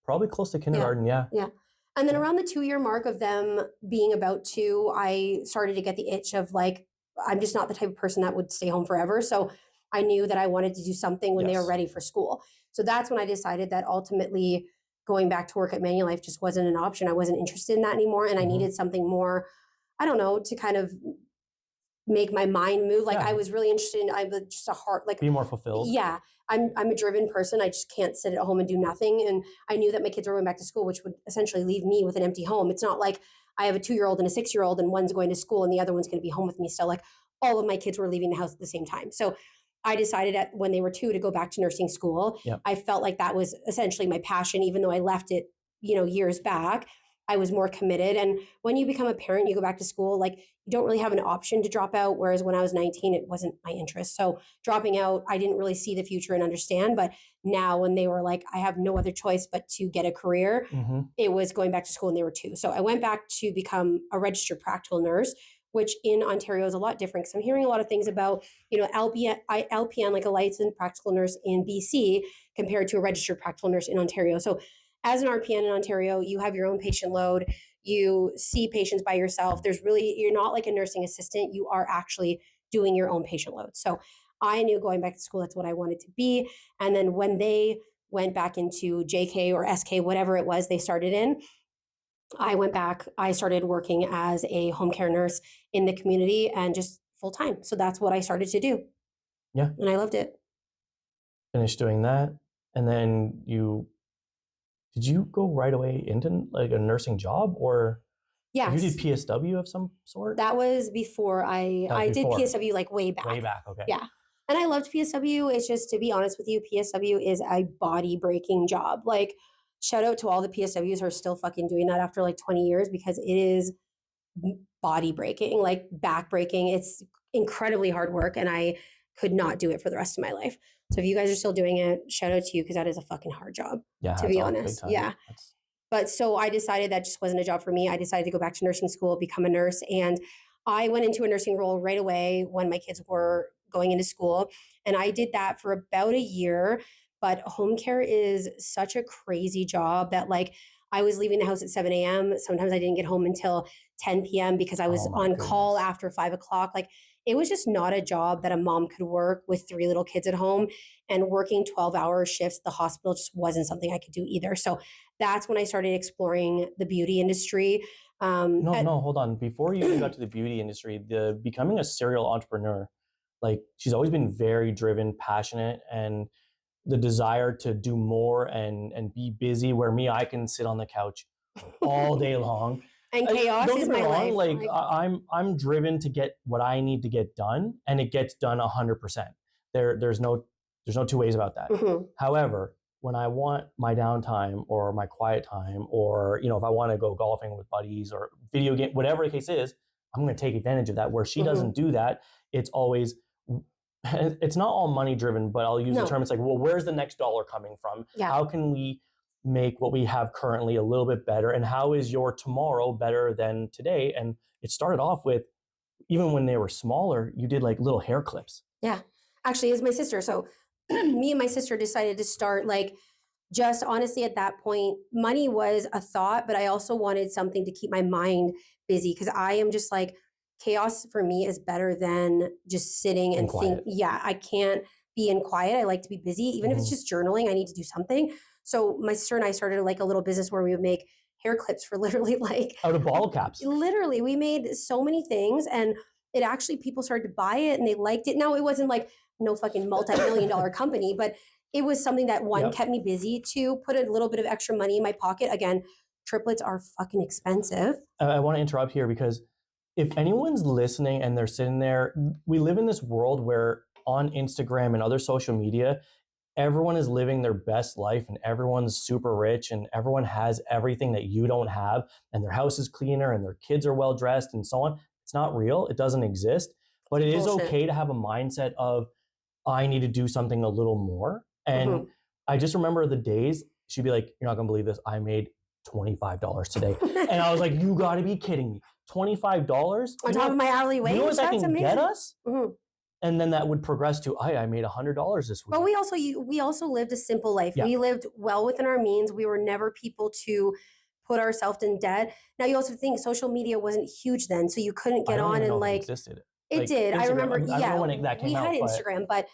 probably close to kindergarten. Yeah. And then around the 2-year mark of them being about 2, I started to get the itch of like, I'm just not the type of person that would stay home forever. So I knew that I wanted to do something when they were ready for school. So that's when I decided that ultimately going back to work at Manulife just wasn't an option. I wasn't interested in that anymore. And I needed something more, I don't know, to kind of make my mind move. Like I was really interested in, I'm just a heart, like be more fulfilled. Yeah. I'm a driven person. I just can't sit at home and do nothing. And I knew that my kids were going back to school, which would essentially leave me with an empty home. It's not like I have a 2-year-old and a 6-year-old and one's going to school and the other one's going to be home with me still. Like all of my kids were leaving the house at the same time. So I decided when they were 2 to go back to nursing school. I felt like that was essentially my passion, even though I left it, years back. I was more committed. And when you become a parent, you go back to school, like you don't really have an option to drop out. Whereas when I was 19, it wasn't my interest. So dropping out, I didn't really see the future and understand. But now when they were like, I have no other choice but to get a career, it was going back to school and they were 2. So I went back to become a registered practical nurse, which in Ontario is a lot different. Because I'm hearing a lot of things about, LPN, like a licensed practical nurse in BC compared to a registered practical nurse in Ontario. So as an RPN in Ontario, you have your own patient load. You see patients by yourself. You're not like a nursing assistant. You are actually doing your own patient load. So I knew going back to school, that's what I wanted to be. And then when they went back into JK or SK, whatever it was they started in, I went back. I started working as a home care nurse in the community and just full time. So that's what I started to do. Yeah. And I loved it. Finished doing that. And then did you go right away into like a nursing job or you did PSW of some sort? That was before I did PSW like way back. Way back, okay. Yeah. And I loved PSW. It's just, to be honest with you, PSW is a body breaking job. Like shout out to all the PSWs who are still fucking doing that after like 20 years because it is body breaking, like back breaking. It's incredibly hard work and I could not do it for the rest of my life. So if you guys are still doing it, shout out to you because that is a fucking hard job, to be honest. Yeah. But so I decided that just wasn't a job for me. I decided to go back to nursing school, become a nurse. And I went into a nursing role right away when my kids were going into school. And I did that for about a year. But home care is such a crazy job that like I was leaving the house at 7 a.m. Sometimes I didn't get home until 10 p.m. because I was on call after 5 o'clock. Like it was just not a job that a mom could work with 3 little kids at home, and working 12-hour shifts at the hospital just wasn't something I could do either. So that's when I started exploring the beauty industry. No, hold on. Before you even got to the beauty industry, becoming a serial entrepreneur, like she's always been very driven, passionate, and the desire to do more and be busy, where me, I can sit on the couch all day long. And chaos Don't is get me my wrong, life. like I'm driven to get what I need to get done, and it gets done 100%. There's no two ways about that. Mhm. However, when I want my downtime or my quiet time, or if I want to go golfing with buddies or video game, whatever the case is, I'm going to take advantage of that. Where she doesn't do that, it's always, it's not all money driven, but I'll use the term. It's like, well, where's the next dollar coming from? Yeah. How can we make what we have currently a little bit better? And how is your tomorrow better than today? And it started off with, even when they were smaller, you did like little hair clips. Yeah. Actually, it's my sister. So me and my sister decided to start, like, just honestly at that point, money was a thought, but I also wanted something to keep my mind busy, because I am just like, chaos for me is better than just sitting and think. Yeah, I can't be in quiet. I like to be busy. Even if it's just journaling, I need to do something. So my sister and I started like a little business where we would make hair clips for literally like out of bottle caps. Literally, we made so many things, and it actually, people started to buy it and they liked it. Now, it wasn't like no fucking multi-million-dollar company, but it was something that, one, kept me busy, two, put a little bit of extra money in my pocket. Again, triplets are fucking expensive. I want to interrupt here, because if anyone's listening and they're sitting there, we live in this world where on Instagram and other social media, everyone is living their best life and everyone's super rich and everyone has everything that you don't have, and their house is cleaner and their kids are well dressed and so on. It's not real. It doesn't exist. But it is okay to have a mindset of, I need to do something a little more. And I just remember the days she'd be like, you're not going to believe this, I made $25 today. And I was like, you got to be kidding me. $25? On top of my hourly wage? You know what that can amazing. get us? And then that would progress to, I made $100 this week. But we also lived a simple life. Yeah. We lived well within our means. We were never people to put ourselves in debt. Now, you also think social media wasn't huge then, so you couldn't get on and like, it existed. It did. Instagram, I remember. I don't know when that came out. We had Instagram, but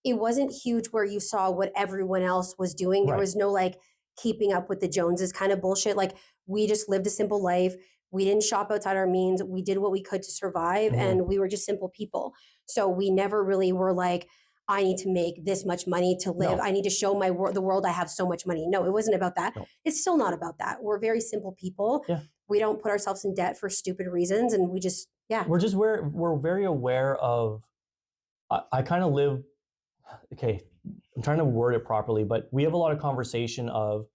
it wasn't huge where you saw what everyone else was doing. There was no like keeping up with the Joneses kind of bullshit. Like, we just lived a simple life. We didn't shop outside our means. We did what we could to survive, and we were just simple people. So we never really were like, I need to make this much money to live. I need to show the world I have so much money. No, it wasn't about that. No. It's still not about that. We're very simple people. Yeah. We don't put ourselves in debt for stupid reasons, and we just, we're very aware of, I kind of live, okay, I'm trying to word it properly, but we have a lot of conversation of,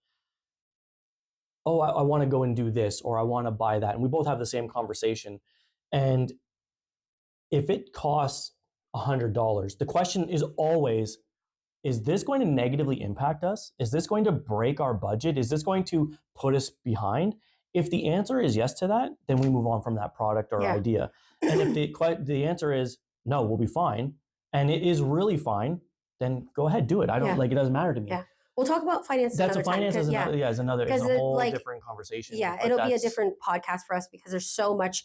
oh, I want to go and do this, or I want to buy that. And we both have the same conversation. And if it costs $100, the question is always, is this going to negatively impact us? Is this going to break our budget? Is this going to put us behind? If the answer is yes to that, then we move on from that product or idea. And if the answer is no, we'll be fine, and it is really fine, then go ahead, do it. I don't like, it doesn't matter to me. Yeah. We'll talk about finances. That's a finance is another, it's a whole different conversation. Yeah, it'll be a different podcast for us, because there's so much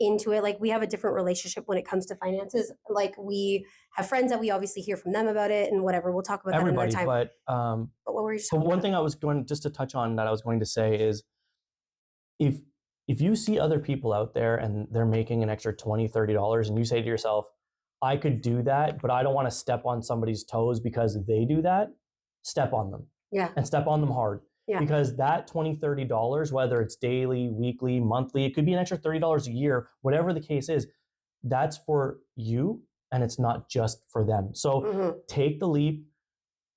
into it. Like, we have a different relationship when it comes to finances. Like, we have friends that we obviously hear from them about it and whatever. We'll talk about that another time. But what were you talking about? One thing I was going just to touch on that I was going to say is, if you see other people out there and they're making an extra $20, $30, and you say to yourself, I could do that, but I don't want to step on somebody's toes because they do that, step on them. Yeah. And step on them hard. Yeah. Because that $20, $30, whether it's daily, weekly, monthly, it could be an extra $30 a year, whatever the case is, that's for you, and it's not just for them. So take the leap,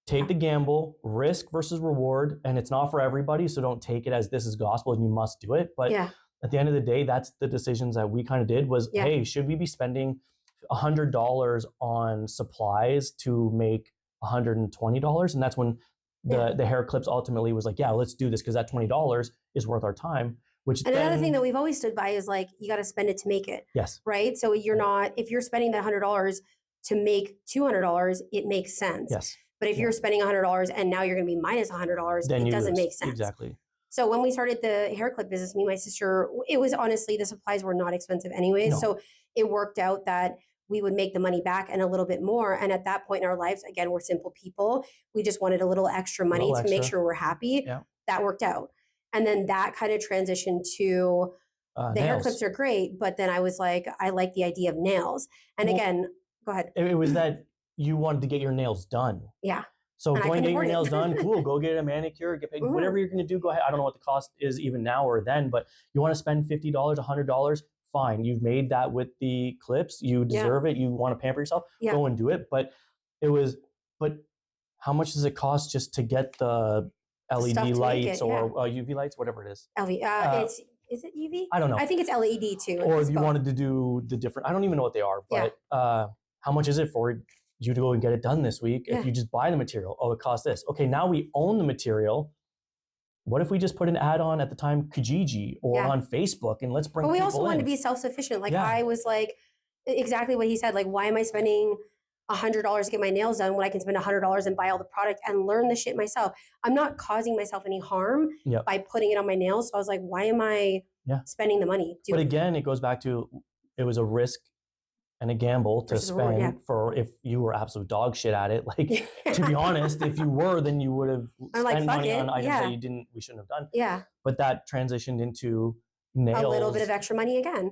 take the gamble, risk versus reward, and it's not for everybody, so don't take it as this is gospel and you must do it. But at the end of the day, that's the decisions that we kind of did was, hey, should we be spending $100 on supplies to make $120? And that's when the hair clips ultimately was like, let's do this, because that $20 is worth our time. Another thing that we've always stood by is like, you got to spend it to make it. Yes. Right. So you're not, if you're spending that $100 to make $200, it makes sense. Yes. But if you're spending $100 and now you're going to be minus $100, then it doesn't make sense. Exactly. So when we started the hair clip business, me and my sister, it was honestly, the supplies were not expensive anyways. No. So it worked out that we would make the money back and a little bit more. And at that point in our lives, again, we're simple people. We just wanted a little extra money to make sure we're happy. Yeah. That worked out. And then that kind of transitioned to the hair clips are great. But then I was like, I like the idea of nails. And again, Go ahead. It was that you wanted to get your nails done. Yeah. So And I go and couldn't get your afford it. nails done. Cool. Go get a manicure, get paid, whatever you're going to do. Go ahead. I don't know what the cost is even now or then, but you want to spend $50, $100. Fine. You've made that with the clips. You deserve it. You want to pamper yourself. Go and do it. But how much does it cost just to get the LED lights or UV lights, whatever it is? Is it UV? I don't know. I think it's LED too. Or if you wanted to do the different, I don't even know what they are, but how much is it for you to go and get it done this week? If you just buy the material, it costs this. Okay, now we own the material. What if we just put an ad on at the time Kijiji or on Facebook and let's bring people in? But we also wanted to be self-sufficient. Like I was like, exactly what he said. Like, why am I spending $100 to get my nails done when I can spend $100 and buy all the product and learn the shit myself? I'm not causing myself any harm by putting it on my nails. So I was like, why am I spending the money? But again, it goes back to, it was a risk and a gamble to spend for if you were absolute dog shit at it. Like, to be honest, if you were, then you would have spent money on items that we shouldn't have done. Yeah. But that transitioned into nails. A little bit of extra money again.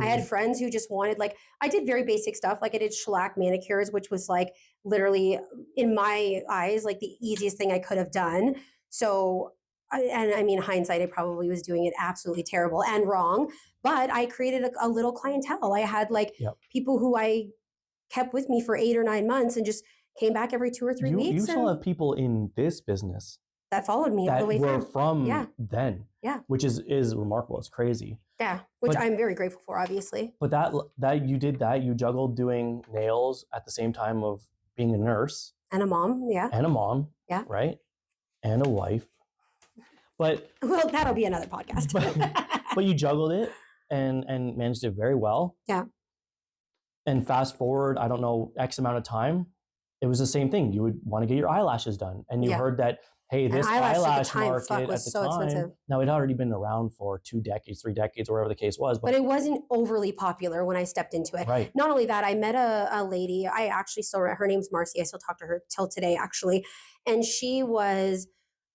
I had friends who just wanted, like, I did very basic stuff. Like I did shellac manicures, which was like literally in my eyes, like the easiest thing I could have done. So, and I mean, hindsight, I probably was doing it absolutely terrible and wrong, but I created a little clientele. I had like people who I kept with me for 8 or 9 months and just came back every 2 or 3 weeks. You still have people in this business that followed me all the way were through. From then. Yeah. Which is remarkable. It's crazy. Yeah. Which I'm very grateful for, obviously. But that you did that, you juggled doing nails at the same time of being a nurse. And a mom. Yeah. And a mom. Yeah. Right. And a wife. But well, that'll be another podcast. but you juggled it and managed it very well. Yeah. And fast forward, I don't know, X amount of time, it was the same thing. You would want to get your eyelashes done. And you heard that, hey, this eyelash market at the time, expensive. Now it had already been around for 2 decades, 3 decades, or whatever the case was. But it wasn't overly popular when I stepped into it. Right. Not only that, I met a lady, I actually still, her name's Marcy. I still talk to her till today, actually. And she was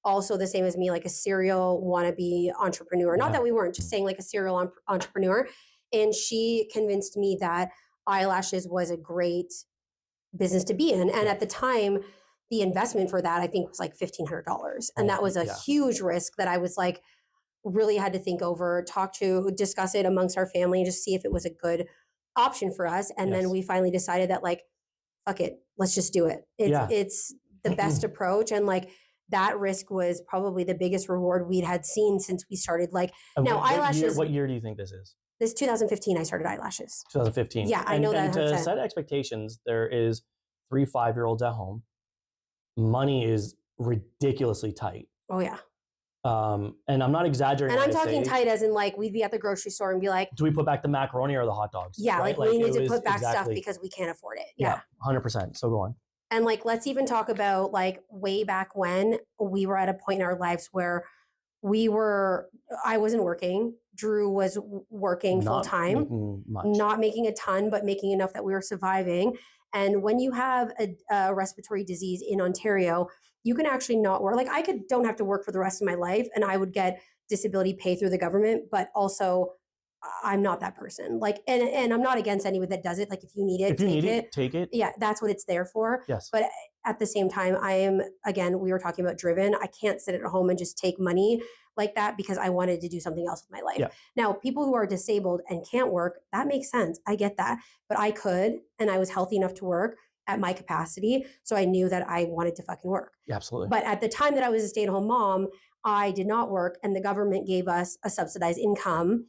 also the same as me, like a serial wannabe entrepreneur. Not that we weren't, just saying like a serial entrepreneur. And she convinced me that eyelashes was a great business to be in. And at the time, the investment for that, I think, was like $1,500. And that was a huge risk that I was like, really had to think over, discuss it amongst our family and just see if it was a good option for us. And then we finally decided that like, fuck it, let's just do it. It's the best approach. And like, that risk was probably the biggest reward we'd had seen since we started. Like now eyelashes. What year do you think this is? This 2015, I started eyelashes. 2015. Yeah, I know that. And to set expectations, there is 3 5-year-olds at home. Money is ridiculously tight. Oh yeah. And I'm not exaggerating. And I'm talking tight as in like we'd be at the grocery store and be like, do we put back the macaroni or the hot dogs? Yeah, right? like we need to put back stuff because we can't afford it. Yeah. 100%. So go on. And like, let's even talk about like way back when we were at a point in our lives where I wasn't working. Drew was working full time, not making a ton, but making enough that we were surviving. And when you have a respiratory disease in Ontario, you can actually not work. Like don't have to work for the rest of my life and I would get disability pay through the government, but also I'm not that person. Like, and I'm not against anyone that does it. Like if you need it, take it. Yeah, that's what it's there for. Yes. But at the same time, I am, again, we were talking about driven. I can't sit at home and just take money like that because I wanted to do something else with my life. Yeah. Now, people who are disabled and can't work, that makes sense. I get that. But I could, and I was healthy enough to work at my capacity. So I knew that I wanted to fucking work. Yeah, absolutely. But at the time that I was a stay-at-home mom, I did not work and the government gave us a subsidized income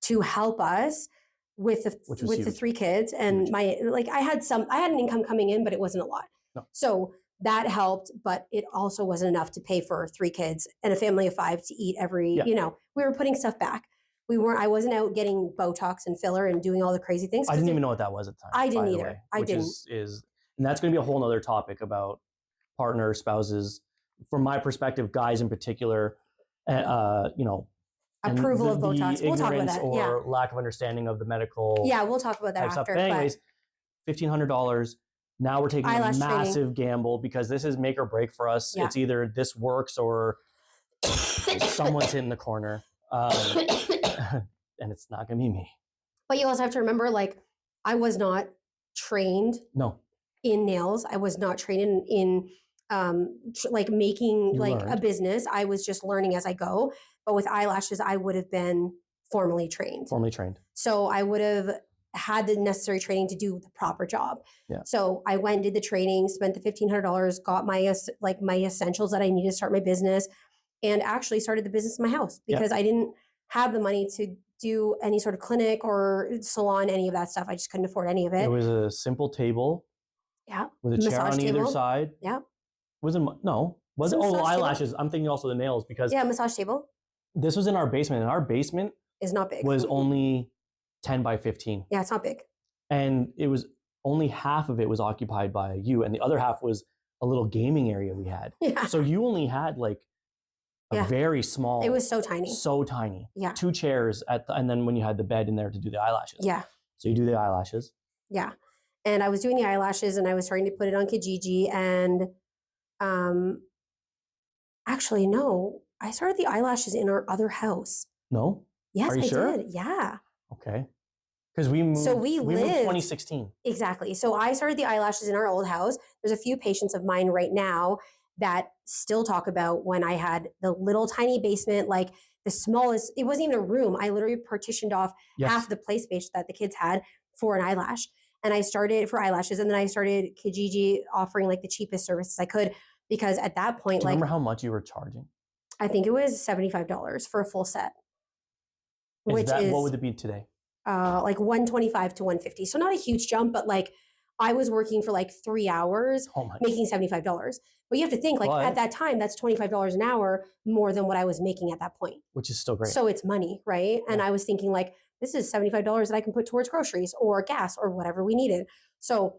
to help us with the 3 kids. And I had an income coming in, but it wasn't a lot. No. So that helped, but it also wasn't enough to pay for 3 kids and a family of 5 to eat every, we were putting stuff back. I wasn't out getting Botox and filler and doing all the crazy things. I didn't even know what that was at the time. I didn't either. And that's going to be a whole nother topic about partners, spouses, from my perspective, guys in particular, approval of Botox. We'll talk about that. Or lack of understanding of the medical. Yeah, we'll talk about that after. But anyways, $1,500. Now we're taking a massive gamble because this is make or break for us. Yeah. It's either this works or someone's hitting the corner. And it's not going to be me. But you also have to remember, like, I was not trained No. in nails. I was not trained in like making You like a learned. business. I was just learning as I go. But with eyelashes, I would have been formally trained. Formally trained. So I would have had the necessary training to do the proper job. Yeah. So I went and did the training, spent the $1,500, got my essentials that I needed to start my business, and actually started the business in my house because I didn't have the money to do any sort of clinic or salon, any of that stuff. I just couldn't afford any of it. It was a simple table. Yeah. With a chair on either side. Yeah. Was it eyelashes? Table. I'm thinking also the nails because massage table. This was in our basement, and our basement is not big. Was only 10 by 15. Yeah, it's not big. And it was only half of it was occupied by you, and the other half was a little gaming area we had. Yeah. So you only had like a very small. It was so tiny. So tiny. Yeah. 2 chairs and then when you had the bed in there to do the eyelashes. Yeah. So you do the eyelashes. Yeah. And I was doing the eyelashes and I was starting to put it on Kijiji, and actually no, I started the eyelashes in our other house. No? Yes, Are you sure? did. Yeah. Okay. Because we moved. So we moved lived 2016. Exactly. So I started the eyelashes in our old house. There's a few patients of mine right now that still talk about when I had the little tiny basement, like the smallest. It wasn't even a room. I literally partitioned off half the play space that the kids had for an eyelash. And I started for eyelashes, and then I started Kijiji offering like the cheapest services I could, because at that point, Do you remember how much you were charging? I think it was $75 for a full set. What would it be today? Like $125 to $150. So not a huge jump, but like I was working for like 3 hours, making $75. But you have to think, like at that time, that's $25 an hour more than what I was making at that point. Which is still great. So it's money, right? Yeah. And I was thinking like, this is $75 that I can put towards groceries or gas or whatever we needed. So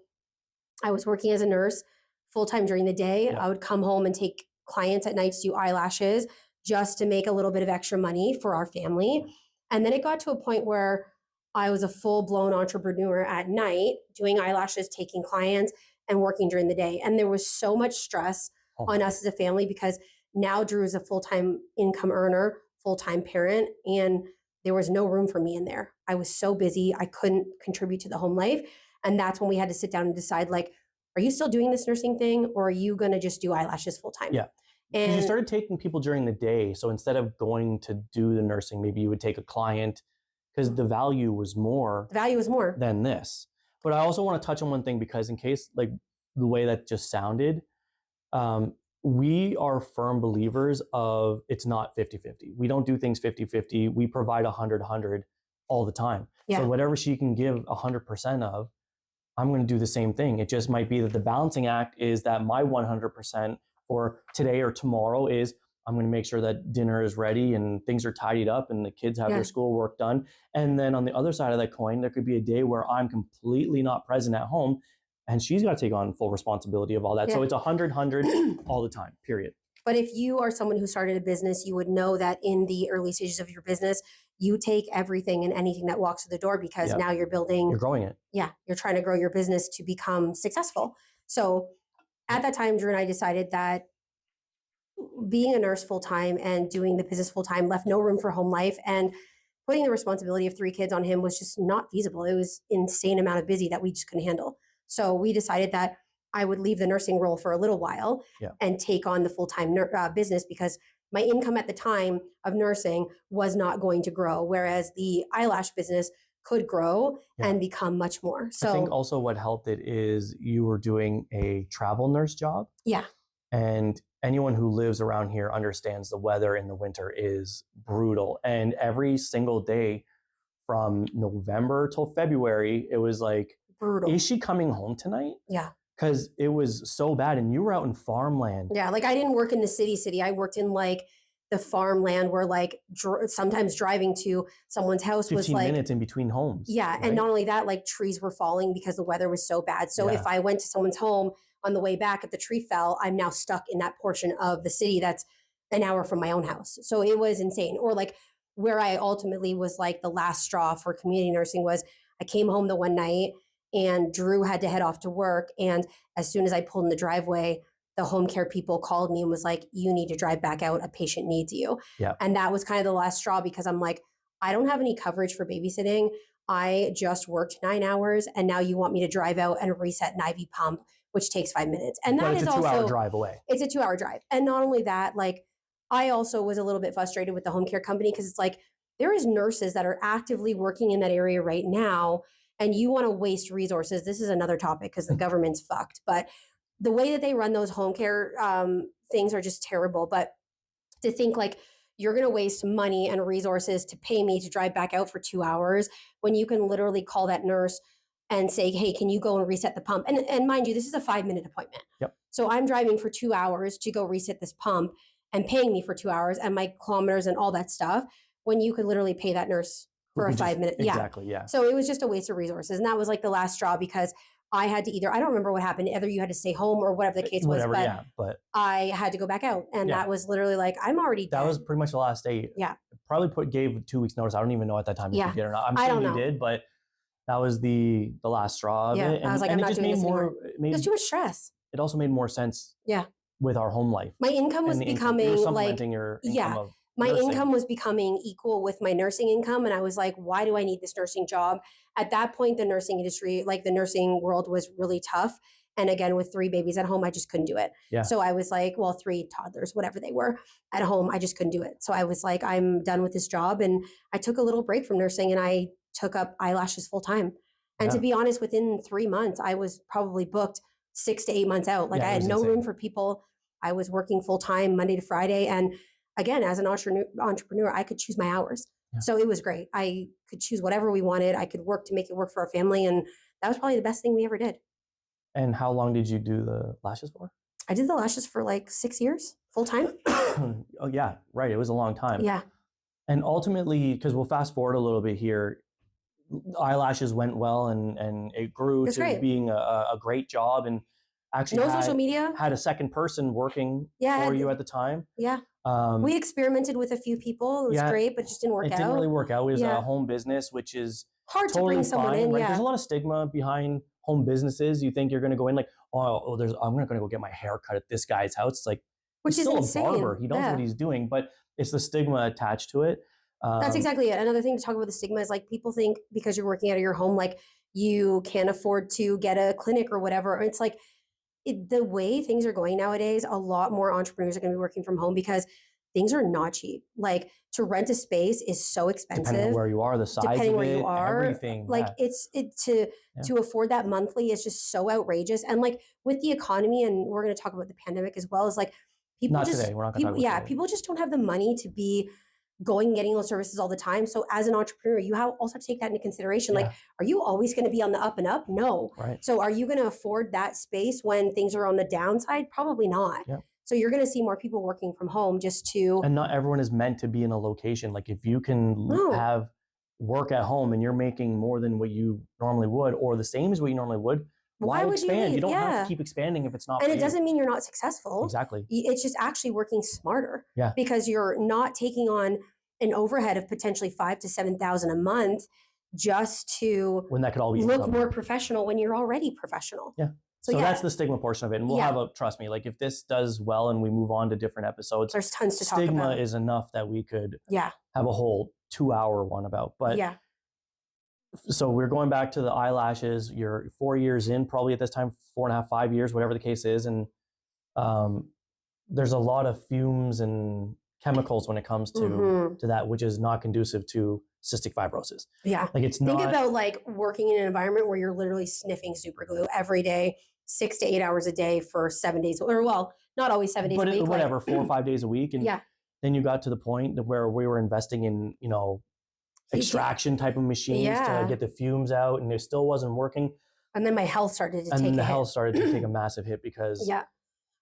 I was working as a nurse full-time during the day. Yeah. I would come home and take clients at night to do eyelashes just to make a little bit of extra money for our family. And then it got to a point where I was a full-blown entrepreneur at night, doing eyelashes, taking clients, and working during the day. And there was so much stress on us as a family, because now Drew is a full-time income earner, full-time parent, and there was no room for me in there. I was so busy, I couldn't contribute to the home life. And that's when we had to sit down and decide, like, are you still doing this nursing thing, or are you going to just do eyelashes full-time? Yeah. And you started taking people during the day. So instead of going to do the nursing, maybe you would take a client, because the value was more. The value was more than this. But I also want to touch on one thing, because in case, like the way that just sounded, we are firm believers of it's not 50-50. We don't do things 50-50. We provide 100-100 all the time. Yeah. So whatever she can give 100% of, I'm going to do the same thing. It just might be that the balancing act is that my 100% for today or tomorrow is I'm going to make sure that dinner is ready and things are tidied up and the kids have their schoolwork done. And then on the other side of that coin, there could be a day where I'm completely not present at home and she's got to take on full responsibility of all that. Yeah. So it's 100-100 all the time, period. But if you are someone who started a business, you would know that in the early stages of your business, you take everything and anything that walks through the door, because now you're building. You're growing it. Yeah. You're trying to grow your business to become successful. So at that time, Drew and I decided that being a nurse full-time and doing the business full-time left no room for home life, and putting the responsibility of 3 kids on him was just not feasible. It was an insane amount of busy that we just couldn't handle. So we decided that I would leave the nursing role for a little while and take on the full-time business, because my income at the time of nursing was not going to grow, whereas the eyelash business could grow and become much more. So I think also what helped it is you were doing a travel nurse job. Yeah. And anyone who lives around here understands the weather in the winter is brutal. And every single day from November till February, it was like, brutal. Is she coming home tonight? Yeah. Because it was so bad. And you were out in farmland. Yeah. Like I didn't work in the city. I worked in like the farmland where like sometimes driving to someone's house was like 15 minutes in between homes. Yeah. Right? And not only that, like trees were falling because the weather was so bad. So if I went to someone's home on the way back, if the tree fell, I'm now stuck in that portion of the city that's an hour from my own house. So it was insane. Or like where I ultimately was like the last straw for community nursing was I came home the one night and Drew had to head off to work. And as soon as I pulled in the driveway, the home care people called me and was like, you need to drive back out. A patient needs you. Yeah. And that was kind of the last straw, because I'm like, I don't have any coverage for babysitting. I just worked 9 hours and now you want me to drive out and reset an IV pump, which takes 5 minutes. And But that it's is a 2 hour also, drive away. it's a 2 hour drive. And not only that, like I also was a little bit frustrated with the home care company because it's like there is nurses that are actively working in that area right now and you want to waste resources. This is another topic because the government's fucked. But the way that they run those home care things are just terrible. But to think like you're going to waste money and resources to pay me to drive back out for 2 hours when you can literally call that nurse and say, hey, can you go and reset the pump? And mind you, this is a 5-minute appointment. Yep. So I'm driving for 2 hours to go reset this pump and paying me for 2 hours and my kilometers and all that stuff when you could literally pay that nurse for a 5 minute. Exactly. Yeah. So it was just a waste of resources. And that was like the last straw because I had to either, I don't remember what happened, either you had to stay home or whatever the case was, but I had to go back out. And that was literally like, I'm already dead. That was pretty much the last day. Yeah. Probably gave 2 weeks notice. I don't even know at that time if you did or not. I'm sure you did, but that was the last straw of it. And, I was like, I'm not doing this anymore. It was too much stress. It also made more sense with our home life. My income was becoming like, your income of my nursing. income was becoming equal with my nursing income. And I was like, why do I need this nursing job? At that point, the nursing industry, like the nursing world was really tough. And again, with 3 babies at home, I just couldn't do it. Yeah. So I was like, well, 3 toddlers, whatever they were at home, I just couldn't do it. So I was like, I'm done with this job. And I took a little break from nursing and I took up eyelashes full time. And to be honest, within 3 months, I was probably booked 6 to 8 months out. Like I had no room for people. I was working full time Monday to Friday. And again, as an entrepreneur, I could choose my hours. Yeah. So it was great. I could choose whatever we wanted. I could work to make it work for our family. And that was probably the best thing we ever did. And how long did you do the lashes for? I did the lashes for like 6 years, full time. Oh yeah, right. It was a long time. Yeah. And ultimately, because we'll fast forward a little bit here, eyelashes went well and it grew to being a great job and actually social media. Had a second person working for you at the time. Yeah. We experimented with a few people. It was great, but it just didn't work out. It didn't really work out. It was a home business, which is hard totally to bring someone in. Right? Yeah. There's a lot of stigma behind home businesses. You think you're going to go in like, I'm going to go get my hair cut at this guy's house. It's like, which he's is still insane. A barber. He knows what he's doing, but it's the stigma attached to it. That's exactly it. Another thing to talk about the stigma is like people think because you're working out of your home, like you can't afford to get a clinic or whatever. It's like the way things are going nowadays, a lot more entrepreneurs are going to be working from home because things are not cheap. Like to rent a space is so expensive. Depending on where you are, the size depending of where it, you are, everything. Like to afford that monthly is just so outrageous. And like with the economy, and we're going to talk about the pandemic as well, is like people not just today. We're not going to talk about today. People just don't have the money to be going and getting those services all the time. So as an entrepreneur, you also have to take that into consideration. Like, are you always going to be on the up and up? No. Right. So are you going to afford that space when things are on the downside? Probably not. Yeah. So you're going to see more people working from home just to... And not everyone is meant to be in a location. Like if you can have work at home and you're making more than what you normally would, or the same as what you normally would, why would expand? You don't have to keep expanding if it's not. And it doesn't mean you're not successful. Exactly. It's just actually working smarter. Yeah. Because you're not taking on an overhead of potentially $5,000 to $7,000 a month just to when that could all be look more professional when you're already professional. Yeah. So that's the stigma portion of it. And we'll have trust me, like if this does well and we move on to different episodes, there's tons to talk about. Stigma is enough that we could have a whole 2-hour one about. But so we're going back to the eyelashes. You're 4 years in, probably at this time, 4.5, 5 years, whatever the case is. And there's a lot of fumes and chemicals when it comes to that, which is not conducive to cystic fibrosis. Yeah. Like it's Think about like working in an environment where you're literally sniffing super glue every day, 6 to 8 hours a day for 7 days, or well, not always 7 days a week. Whatever, 4 or 5 days a week. And then you got to the point where we were investing in, extraction type of machines to get the fumes out, and it still wasn't working. And then my health started to take a hit. And the health started to take a massive hit because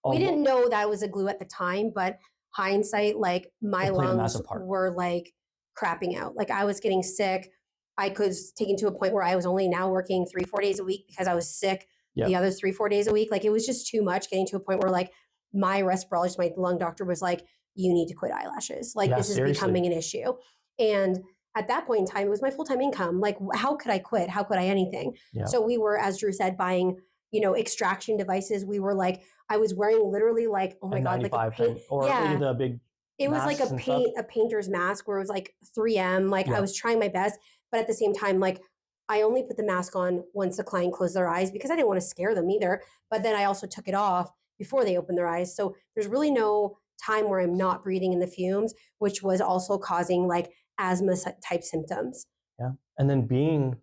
we didn't know that was a glue at the time, but hindsight, like my lungs were like crapping out. Like I was getting sick. I was taken to a point where I was only now working 3-4 days a week because I was sick the other 3-4 days a week. Like it was just too much, getting to a point where like my respirologist, my lung doctor was like, you need to quit eyelashes. Like this is becoming an issue. And at that point in time, it was my full-time income. Like how could I quit? How could I anything? Yeah. So we were, as Drew said, buying, extraction devices. We were like, I was wearing literally like, oh my God, like a paint, the big it was like a painter's mask where it was like 3M. Like I was trying my best, but at the same time, like I only put the mask on once the client closed their eyes because I didn't want to scare them either. But then I also took it off before they opened their eyes. So there's really no time where I'm not breathing in the fumes, which was also causing like asthma type symptoms. Yeah. And then being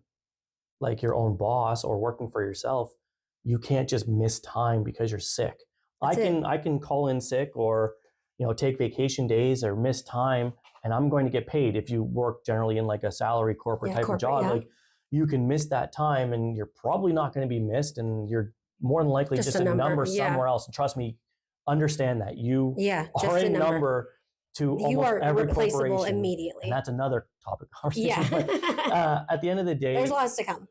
like your own boss or working for yourself, you can't just miss time because you're sick. I can call in sick or, take vacation days or miss time, and I'm going to get paid. If you work generally in like a salary corporate type of job, like you can miss that time and you're probably not going to be missed, and you're more than likely just a number somewhere else. And trust me, understand that you are a number to almost every corporation immediately. And that's another topic of conversation. Yeah. But at the end of the day, there's lots to come.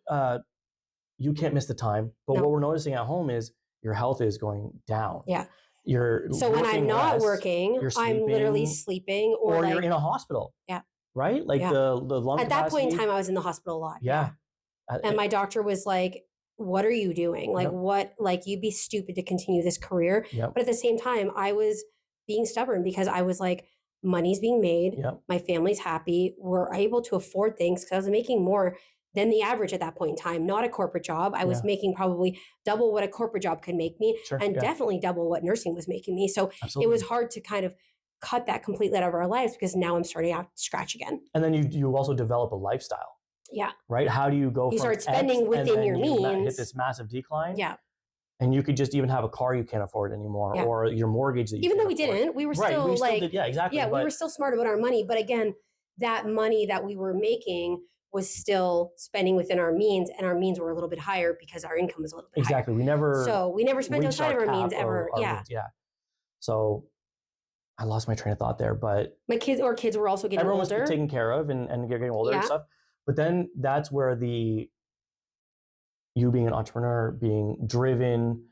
You can't miss the time. But what we're noticing at home is your health is going down. Yeah. So when I'm not working, I'm literally sleeping, or you're in a hospital. Yeah. Right? Like the lung At that point in time, I was in the hospital a lot. Yeah. And my doctor was like, what are you doing? Like, what, like, you'd be stupid to continue this career. Yep. But at the same time, I was being stubborn because I was like, money's being made. Yep. My family's happy. We're able to afford things because I was making more than the average at that point in time. Not a corporate job. I was making probably double what a corporate job could make me, and definitely double what nursing was making me. So it was hard to kind of cut that completely out of our lives because now I'm starting out scratch again. And then you also develop a lifestyle. Yeah. Right? How do you go you from start spending X within your means, hit this massive decline? Yeah. And you could just even have a car you can't afford anymore, or your mortgage that you even though can't we afford. didn't, we were still we like, did, exactly. Yeah, we were still smart about our money. But again, that money that we were making was still spending within our means, and our means were a little bit higher because our income was a little bit higher. We never spent outside of our means ever. Means, So I lost my train of thought there, but my kids were also getting everyone older. was taken care of and getting older and stuff. But then that's where you being an entrepreneur, being driven,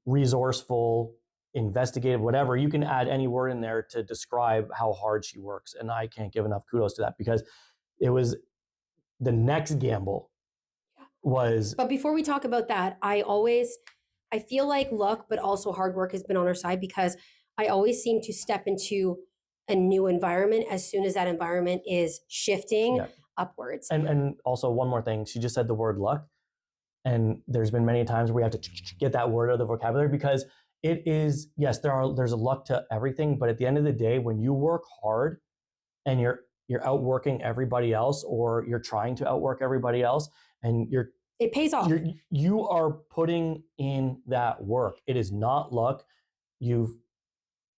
resourceful, investigative, whatever, you can add any word in there to describe how hard she works. And I can't give enough kudos to that, because it was the next gamble was. But before we talk about that, I feel like luck, but also hard work has been on our side, because I always seem to step into a new environment as soon as that environment is shifting upwards. And also one more thing, she just said the word luck. And there's been many times where we have to get that word out of the vocabulary, because it is, yes, there's a luck to everything. But at the end of the day, when you work hard and you're outworking everybody else, or you're trying to outwork everybody else, and it pays off. You are putting in that work. It is not luck. You've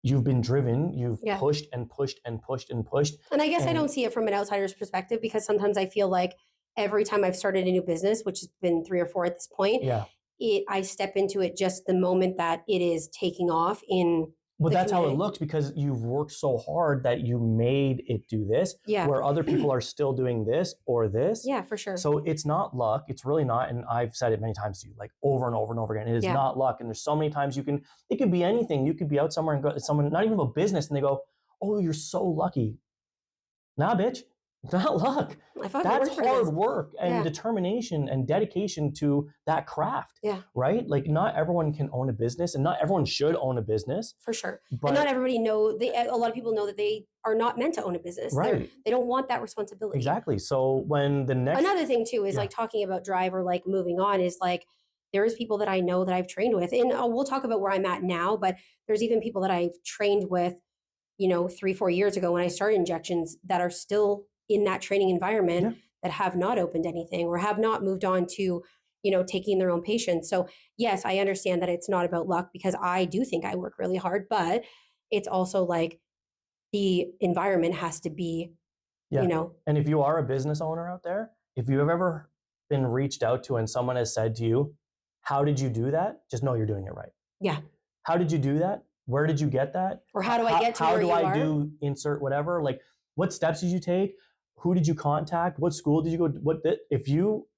been driven. You've pushed and pushed and pushed and pushed. And I guess I don't see it from an outsider's perspective, because sometimes I feel like every time I've started a new business, which has been 3 or 4 at this point, I step into it just the moment that it is taking off in. Well, that's how it looks, because you've worked so hard that you made it do this, where other people are still doing this or this. Yeah, for sure. So it's not luck. It's really not. And I've said it many times to you, like over and over and over again. It is not luck. And there's so many times it could be anything. You could be out somewhere and go, someone, not even a business, and they go, "Oh, you're so lucky." Nah, bitch. Not luck. That's hard work and determination and dedication to that craft. Yeah. Right? Like, not everyone can own a business, and not everyone should own a business. For sure. And not everybody a lot of people know that they are not meant to own a business. Right. They don't want that responsibility. Exactly. So when another thing too is like talking about drive, or like moving on, is like, there's people that I know that I've trained with, and we'll talk about where I'm at now, but there's even people that I've trained with, 3-4 years ago when I started injections, that are still in that training environment, that have not opened anything or have not moved on to, taking their own patients. So yes, I understand that it's not about luck, because I do think I work really hard, but it's also like the environment has to be, And if you are a business owner out there, if you've ever been reached out to and someone has said to you, "How did you do that?" Just know you're doing it right. Yeah. How did you do that? Where did you get that? Or how do I get to where you are? How do I do insert whatever? Like, what steps did you take? Who did you contact? What school did you go? If you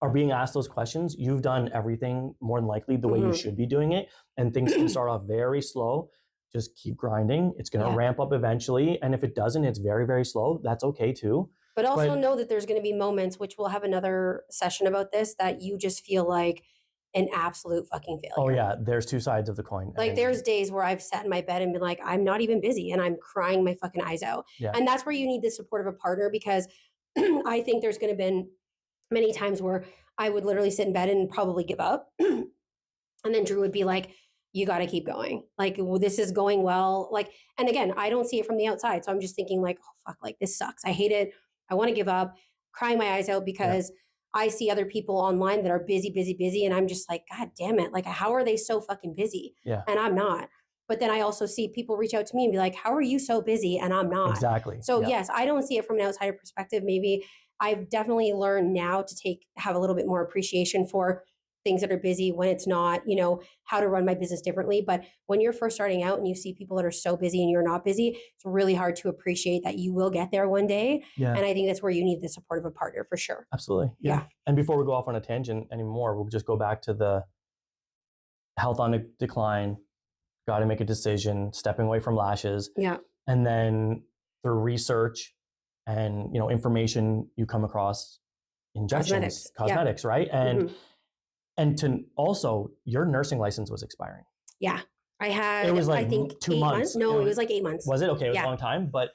are being asked those questions, you've done everything more than likely the way you should be doing it. And things can start off very slow. Just keep grinding. It's going to ramp up eventually. And if it doesn't, it's very, very slow. That's okay too. But also know that there's going to be moments, which we'll have another session about this, that you just feel like an absolute fucking failure. Oh yeah, there's two sides of the coin. Like, there's days where I've sat in my bed and been like, I'm not even busy, and I'm crying my fucking eyes out. Yeah. And that's where you need the support of a partner, because I think there's going to been many times where I would literally sit in bed and probably give up. And then Drew would be like, you got to keep going. Like, well, this is going well. Like, and again, I don't see it from the outside. So I'm just thinking like, oh, fuck, like this sucks. I hate it. I want to give up, crying my eyes out because I see other people online that are busy, busy, busy. And I'm just like, God damn it. Like, how are they so fucking busy? Yeah. And I'm not. But then I also see people reach out to me and be like, how are you so busy? And I'm not. Exactly. So yes, I don't see it from an outsider perspective. Maybe I've definitely learned now to have a little bit more appreciation for things that are busy when it's not, how to run my business differently. But when you're first starting out and you see people that are so busy and you're not busy, it's really hard to appreciate that you will get there one day. Yeah. And I think that's where you need the support of a partner for sure. Absolutely. Yeah. And before we go off on a tangent anymore, we'll just go back to the health on decline, got to make a decision, stepping away from lashes. Yeah. And then through research and, information, you come across injections, cosmetics, right? And and to also, your nursing license was expiring. Yeah. I had, it was like I think 2 months. No, it was like 8 months. Was it? Okay. It was a long time, but.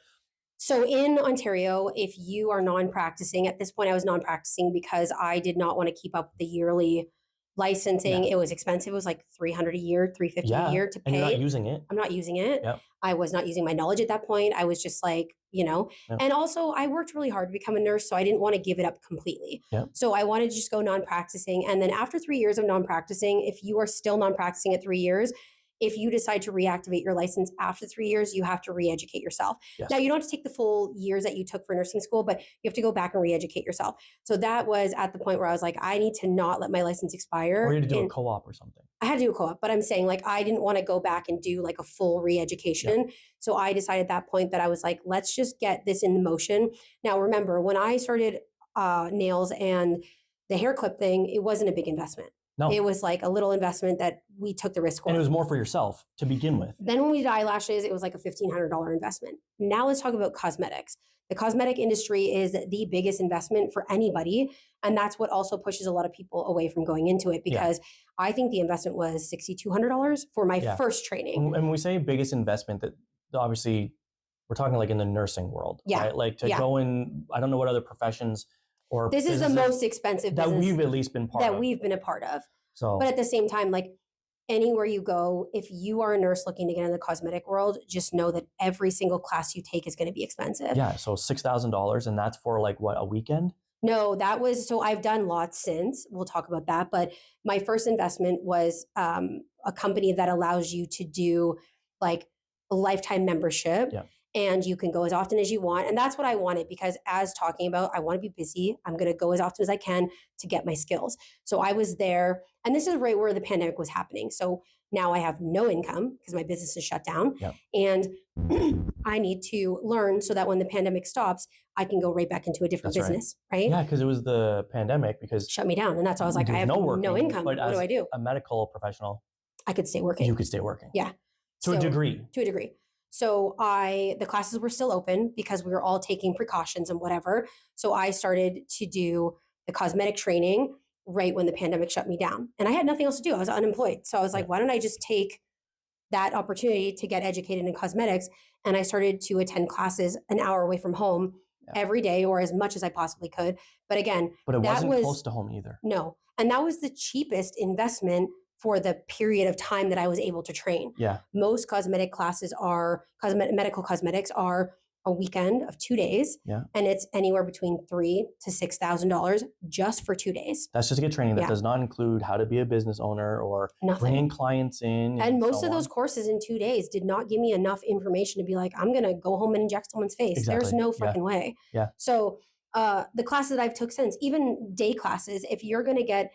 So in Ontario, if you are non-practicing, at this point I was non-practicing because I did not want to keep up with the yearly licensing. It was expensive. It was like $300 a year, $350 a year to pay. And you're not using it. I'm not using it. Yep. I was not using my knowledge at that point. I was just like, and also I worked really hard to become a nurse. So I didn't want to give it up completely. Yep. So I wanted to just go non-practicing. And then after 3 years of non-practicing, if you are still non-practicing at 3 years, if you decide to reactivate your license after 3 years, you have to re-educate yourself. Yes. Now, you don't have to take the full years that you took for nursing school, but you have to go back and re-educate yourself. So that was at the point where I was like, I need to not let my license expire. Or you had to do a co-op or something. I had to do a co-op, but I'm saying like, I didn't want to go back and do like a full re-education. Yep. So I decided at that point that I was like, let's just get this in motion. Now, remember, when I started nails and the hair clip thing, it wasn't a big investment. No. It was like a little investment that we took the risk on. And it was more for yourself to begin with. Then when we did eyelashes, it was like a $1,500 investment. Now let's talk about cosmetics. The cosmetic industry is the biggest investment for anybody. And that's what also pushes a lot of people away from going into it because I think the investment was $6,200 for my first training. And when we say biggest investment, that obviously we're talking like in the nursing world, right? Like to go in, I don't know what other professions or this is the most expensive business that we've at least been part of. That we've been a part of. So, but at the same time, like anywhere you go, if you are a nurse looking to get in the cosmetic world, just know that every single class you take is going to be expensive. Yeah. So $6,000, and that's for like what, a weekend? No, that was, so I've done lots since. We'll talk about that. But my first investment was a company that allows you to do like a lifetime membership. Yeah. And you can go as often as you want. And that's what I wanted because as talking about, I want to be busy. I'm going to go as often as I can to get my skills. So I was there. And this is right where the pandemic was happening. So now I have no income because my business is shut down. Yep. And I need to learn so that when the pandemic stops, I can go right back into a different business, right? Yeah, because it was the pandemic because shut me down. And that's why I was like, I have no income. What do I do? A medical professional, I could stay working. You could stay working. Yeah. To a degree. To a degree. So the classes were still open because we were all taking precautions and whatever. So I started to do the cosmetic training right when the pandemic shut me down. And I had nothing else to do. I was unemployed. So I was like, why don't I just take that opportunity to get educated in cosmetics? And I started to attend classes an hour away from home every day or as much as I possibly could. But again, but it wasn't close to home either. No. And that was the cheapest investment for the period of time that I was able to train. Yeah. Most cosmetic classes medical cosmetics are a weekend of 2 days. Yeah. And it's anywhere between $3,000 to $6,000 just for 2 days. That's just to get training. That does not include how to be a business owner or bringing clients in. And most of those courses in 2 days did not give me enough information to be like, I'm going to go home and inject someone's face. Exactly. There's no fucking way. Yeah. So the classes that I've took since, even day classes, if you're going to get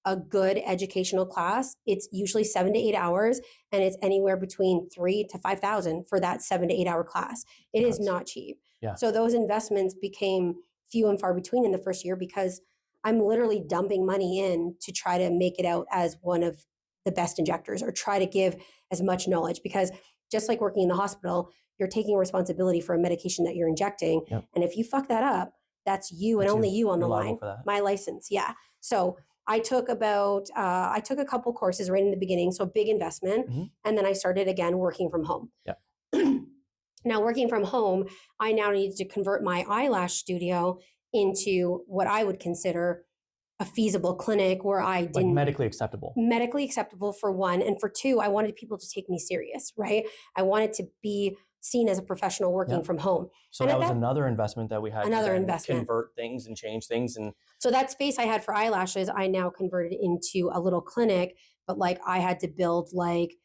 a good educational class, it's usually 7 to 8 hours, and it's anywhere between $3,000 to $5,000 for that 7 to 8 hour class. It is not cheap. Yeah. So those investments became few and far between in the first year because I'm literally dumping money in to try to make it out as one of the best injectors or try to give as much knowledge because just like working in the hospital, you're taking responsibility for a medication that you're injecting. Yep. And if you fuck that up, that's you and only you on the line. My license. Yeah. So I took a couple courses right in the beginning. So big investment. Mm-hmm. And then I started again working from home. Yeah. Now working from home, I now need to convert my eyelash studio into what I would consider a feasible clinic where I Like didn't medically acceptable. medically acceptable for one, and for two, I wanted people to take me serious, right? I wanted to be seen as a professional working Yeah. from home. So And that at was that- another investment that we had Another to then investment. convert things and change things. And So that space I had for eyelashes, I now converted into a little clinic, but like I had to build like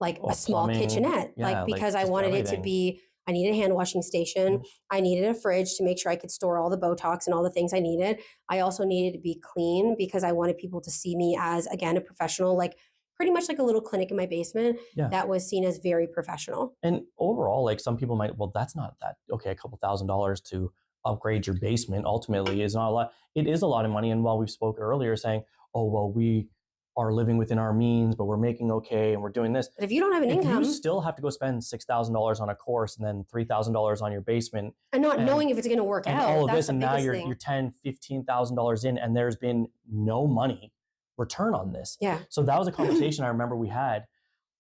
a small plumbing, kitchenette, yeah, like because I just wanted it to everything. be, I needed a hand washing station. Mhm. I needed a fridge to make sure I could store all the Botox and all the things I needed. I also needed to be clean because I wanted people to see me as, again, a professional, like pretty much like a little clinic in my basement Yeah. that was seen as very professional. And overall, like some people might, well, that's not that, okay, a couple $1,000s to upgrade your basement ultimately is not a lot. It is a lot of money. And while we spoke earlier saying, oh, well, we are living within our means, but we're making okay and we're doing this. But if you don't have an If income you still have to go spend $6,000 on a course and then $3,000 on your basement and not knowing if it's going to work and out, all of that's this, the and now biggest you're thing. $10,000, $15,000 in, and there's been no money return on this. Yeah. So that was a conversation I remember we had.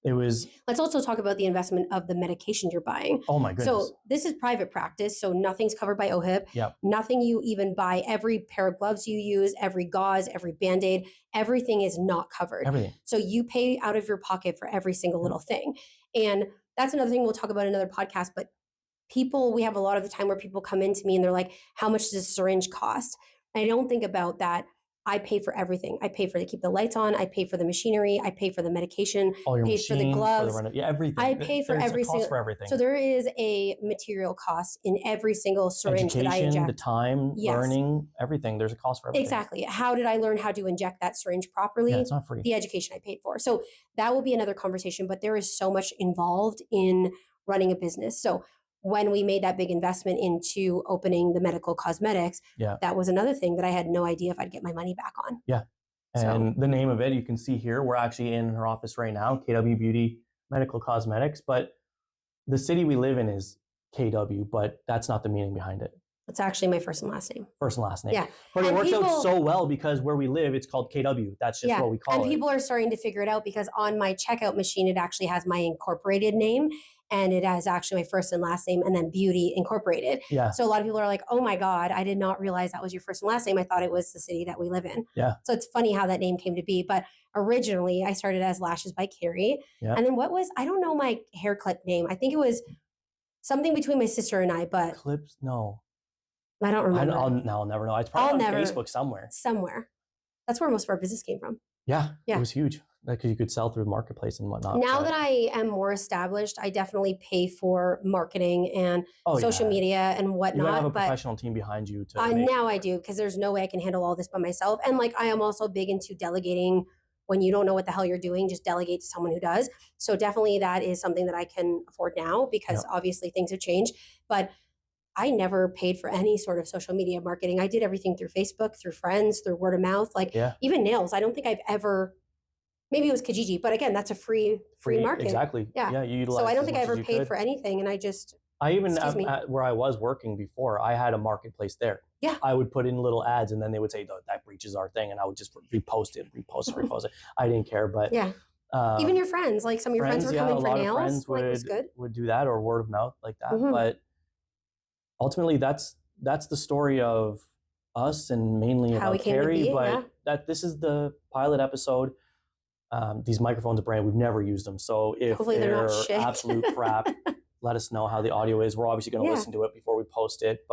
It was, Let's also talk about the investment of the medication you're buying. oh my goodness. So this is private practice, so nothing's covered by OHIP. Yep. Nothing you even buy, every pair of gloves you use, every gauze, every Band-Aid, everything is not covered. Everything. So you pay out of your pocket for every single little thing. And that's another thing we'll talk about in another podcast, but we have a lot of the time where people come into me and they're like, how much does a syringe cost? And I don't think about that. I pay for everything. I pay for to keep the lights on. I pay for the machinery. I pay for the medication. All your pay machines, for the gloves. everything. I pay for There's every a cost single. for everything. So there is a material cost in every single syringe that I Education, inject. the time, Yes. learning, everything. There's a cost for everything. Exactly. How did I learn how to inject that syringe properly? Yeah, it's not free. The education I paid for. So that will be another conversation, but there is so much involved in running a business. So when we made that big investment into opening the medical cosmetics, Yeah. that was another thing that I had no idea if I'd get my money back on. Yeah. And the name of it, you can see here, we're actually in her office right now, KW Beauty Medical Cosmetics, but the city we live in is KW, but that's not the meaning behind it. It's actually my first and last name. First and last name. Yeah. But And it works people- out so well because where we live, it's called KW. That's just what we call and it. people are starting to figure it out because on my checkout machine, it actually has my incorporated name and it has actually my first and last name and then Beauty Incorporated. Yeah. So a lot of people are like, oh my God, I did not realize that was your first and last name. I thought it was the city that we live in. Yeah. So it's funny how that name came to be. But originally I started as Lashes by Carrie. Yeah. And then I don't know my hair clip name. I think it was something between my sister and I, but Clips? No. I don't remember. I'll never know. It's probably on Facebook somewhere. Somewhere. That's where most of our business came from. Yeah. Yeah. It was huge. Because you could sell through Marketplace and whatnot. Now that I am more established, I definitely pay for marketing and social media and whatnot. You gotta have a professional team behind you to now I do, because there's no way I can handle all this by myself. And like I am also big into delegating. When you don't know what the hell you're doing, just delegate to someone who does. So definitely that is something that I can afford now because obviously things have changed. But I never paid for any sort of social media marketing. I did everything through Facebook, through friends, through word of mouth. Like even nails. I don't think I've ever, maybe it was Kijiji, but again, that's a free market. Exactly. Yeah. You utilize so I don't think I as much ever as you paid could. for anything. And I even, at where I was working before, I had a marketplace there. Yeah. I would put in little ads and then they would say, that breaches our thing. And I would just repost it. I didn't care. But yeah. Even your friends, like some of your friends were coming for nails. A lot of friends would do that or word of mouth like that. Mm-hmm. But ultimately, that's the story of us and mainly how about Carrie. That this is the pilot episode. These microphones are brand. We've never used them. So if hopefully they're not shit. Absolute crap, let us know how the audio is. We're obviously going to listen to it before we post it.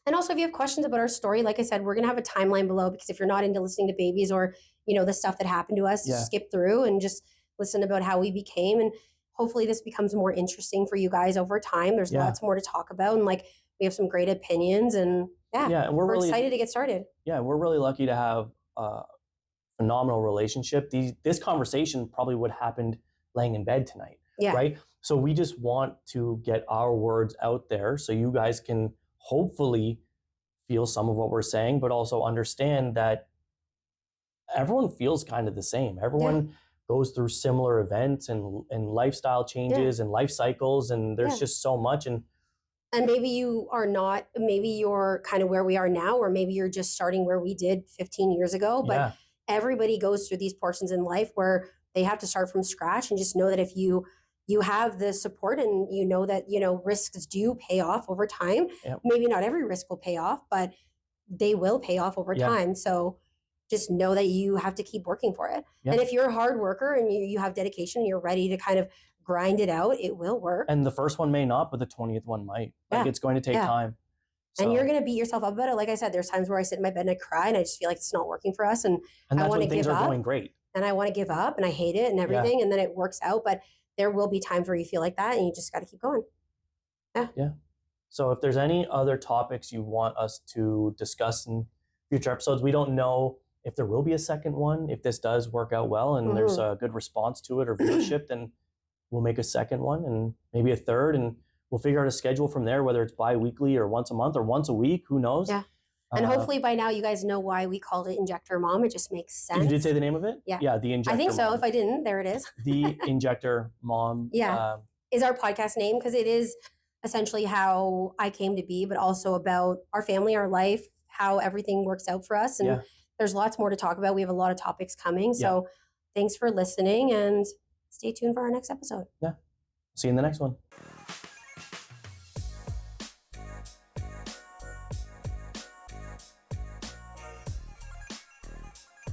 And also, if you have questions about our story, like I said, we're going to have a timeline below because if you're not into listening to babies or, the stuff that happened to us, skip through and just listen about how we became. And hopefully this becomes more interesting for you guys over time. There's lots more to talk about. And like, we have some great opinions and and we're really excited to get started. Yeah. We're really lucky to have a phenomenal relationship. This conversation probably would have happened laying in bed tonight. Yeah. Right. So we just want to get our words out there so you guys can hopefully feel some of what we're saying, but also understand that everyone feels kind of the same. Everyone goes through similar events and lifestyle changes and life cycles. And there's just so much. And maybe you are not, maybe you're kind of where we are now, or maybe you're just starting where we did 15 years ago. But everybody goes through these portions in life where they have to start from scratch, and just know that if you you have the support and you know that, risks do pay off over time. Yep. Maybe not every risk will pay off, but they will pay off over Yeah. time. So just know that you have to keep working for it. Yeah. And if you're a hard worker and you have dedication, you're ready to kind of grind it out, it will work. And the first one may not, but the 20th one might. Like, it's going to take time. And you're going to beat yourself up about it. Like I said, there's times where I sit in my bed and I cry and I just feel like it's not working for us. And that's I want to when things give are up. going great. And I want to give up and I hate it and everything. And then it works out. But there will be times where you feel like that and you just got to keep going. Yeah. So if there's any other topics you want us to discuss in future episodes, we don't know if there will be a second one. If this does work out well and there's a good response to it or viewership, then we'll make a second one and maybe a third, and we'll figure out a schedule from there, whether it's bi-weekly or once a month or once a week, who knows? Yeah. And hopefully by now you guys know why we called it Injector Mom. It just makes sense. You did say the name of it? Yeah. Yeah, the Injector I think so. Mom. If I didn't, there it is. The Injector Mom. Yeah. Is our podcast name, because it is essentially how I came to be, but also about our family, our life, how everything works out for us. And there's lots more to talk about. We have a lot of topics coming. So thanks for listening and stay tuned for our next episode. Yeah. See you in the next one.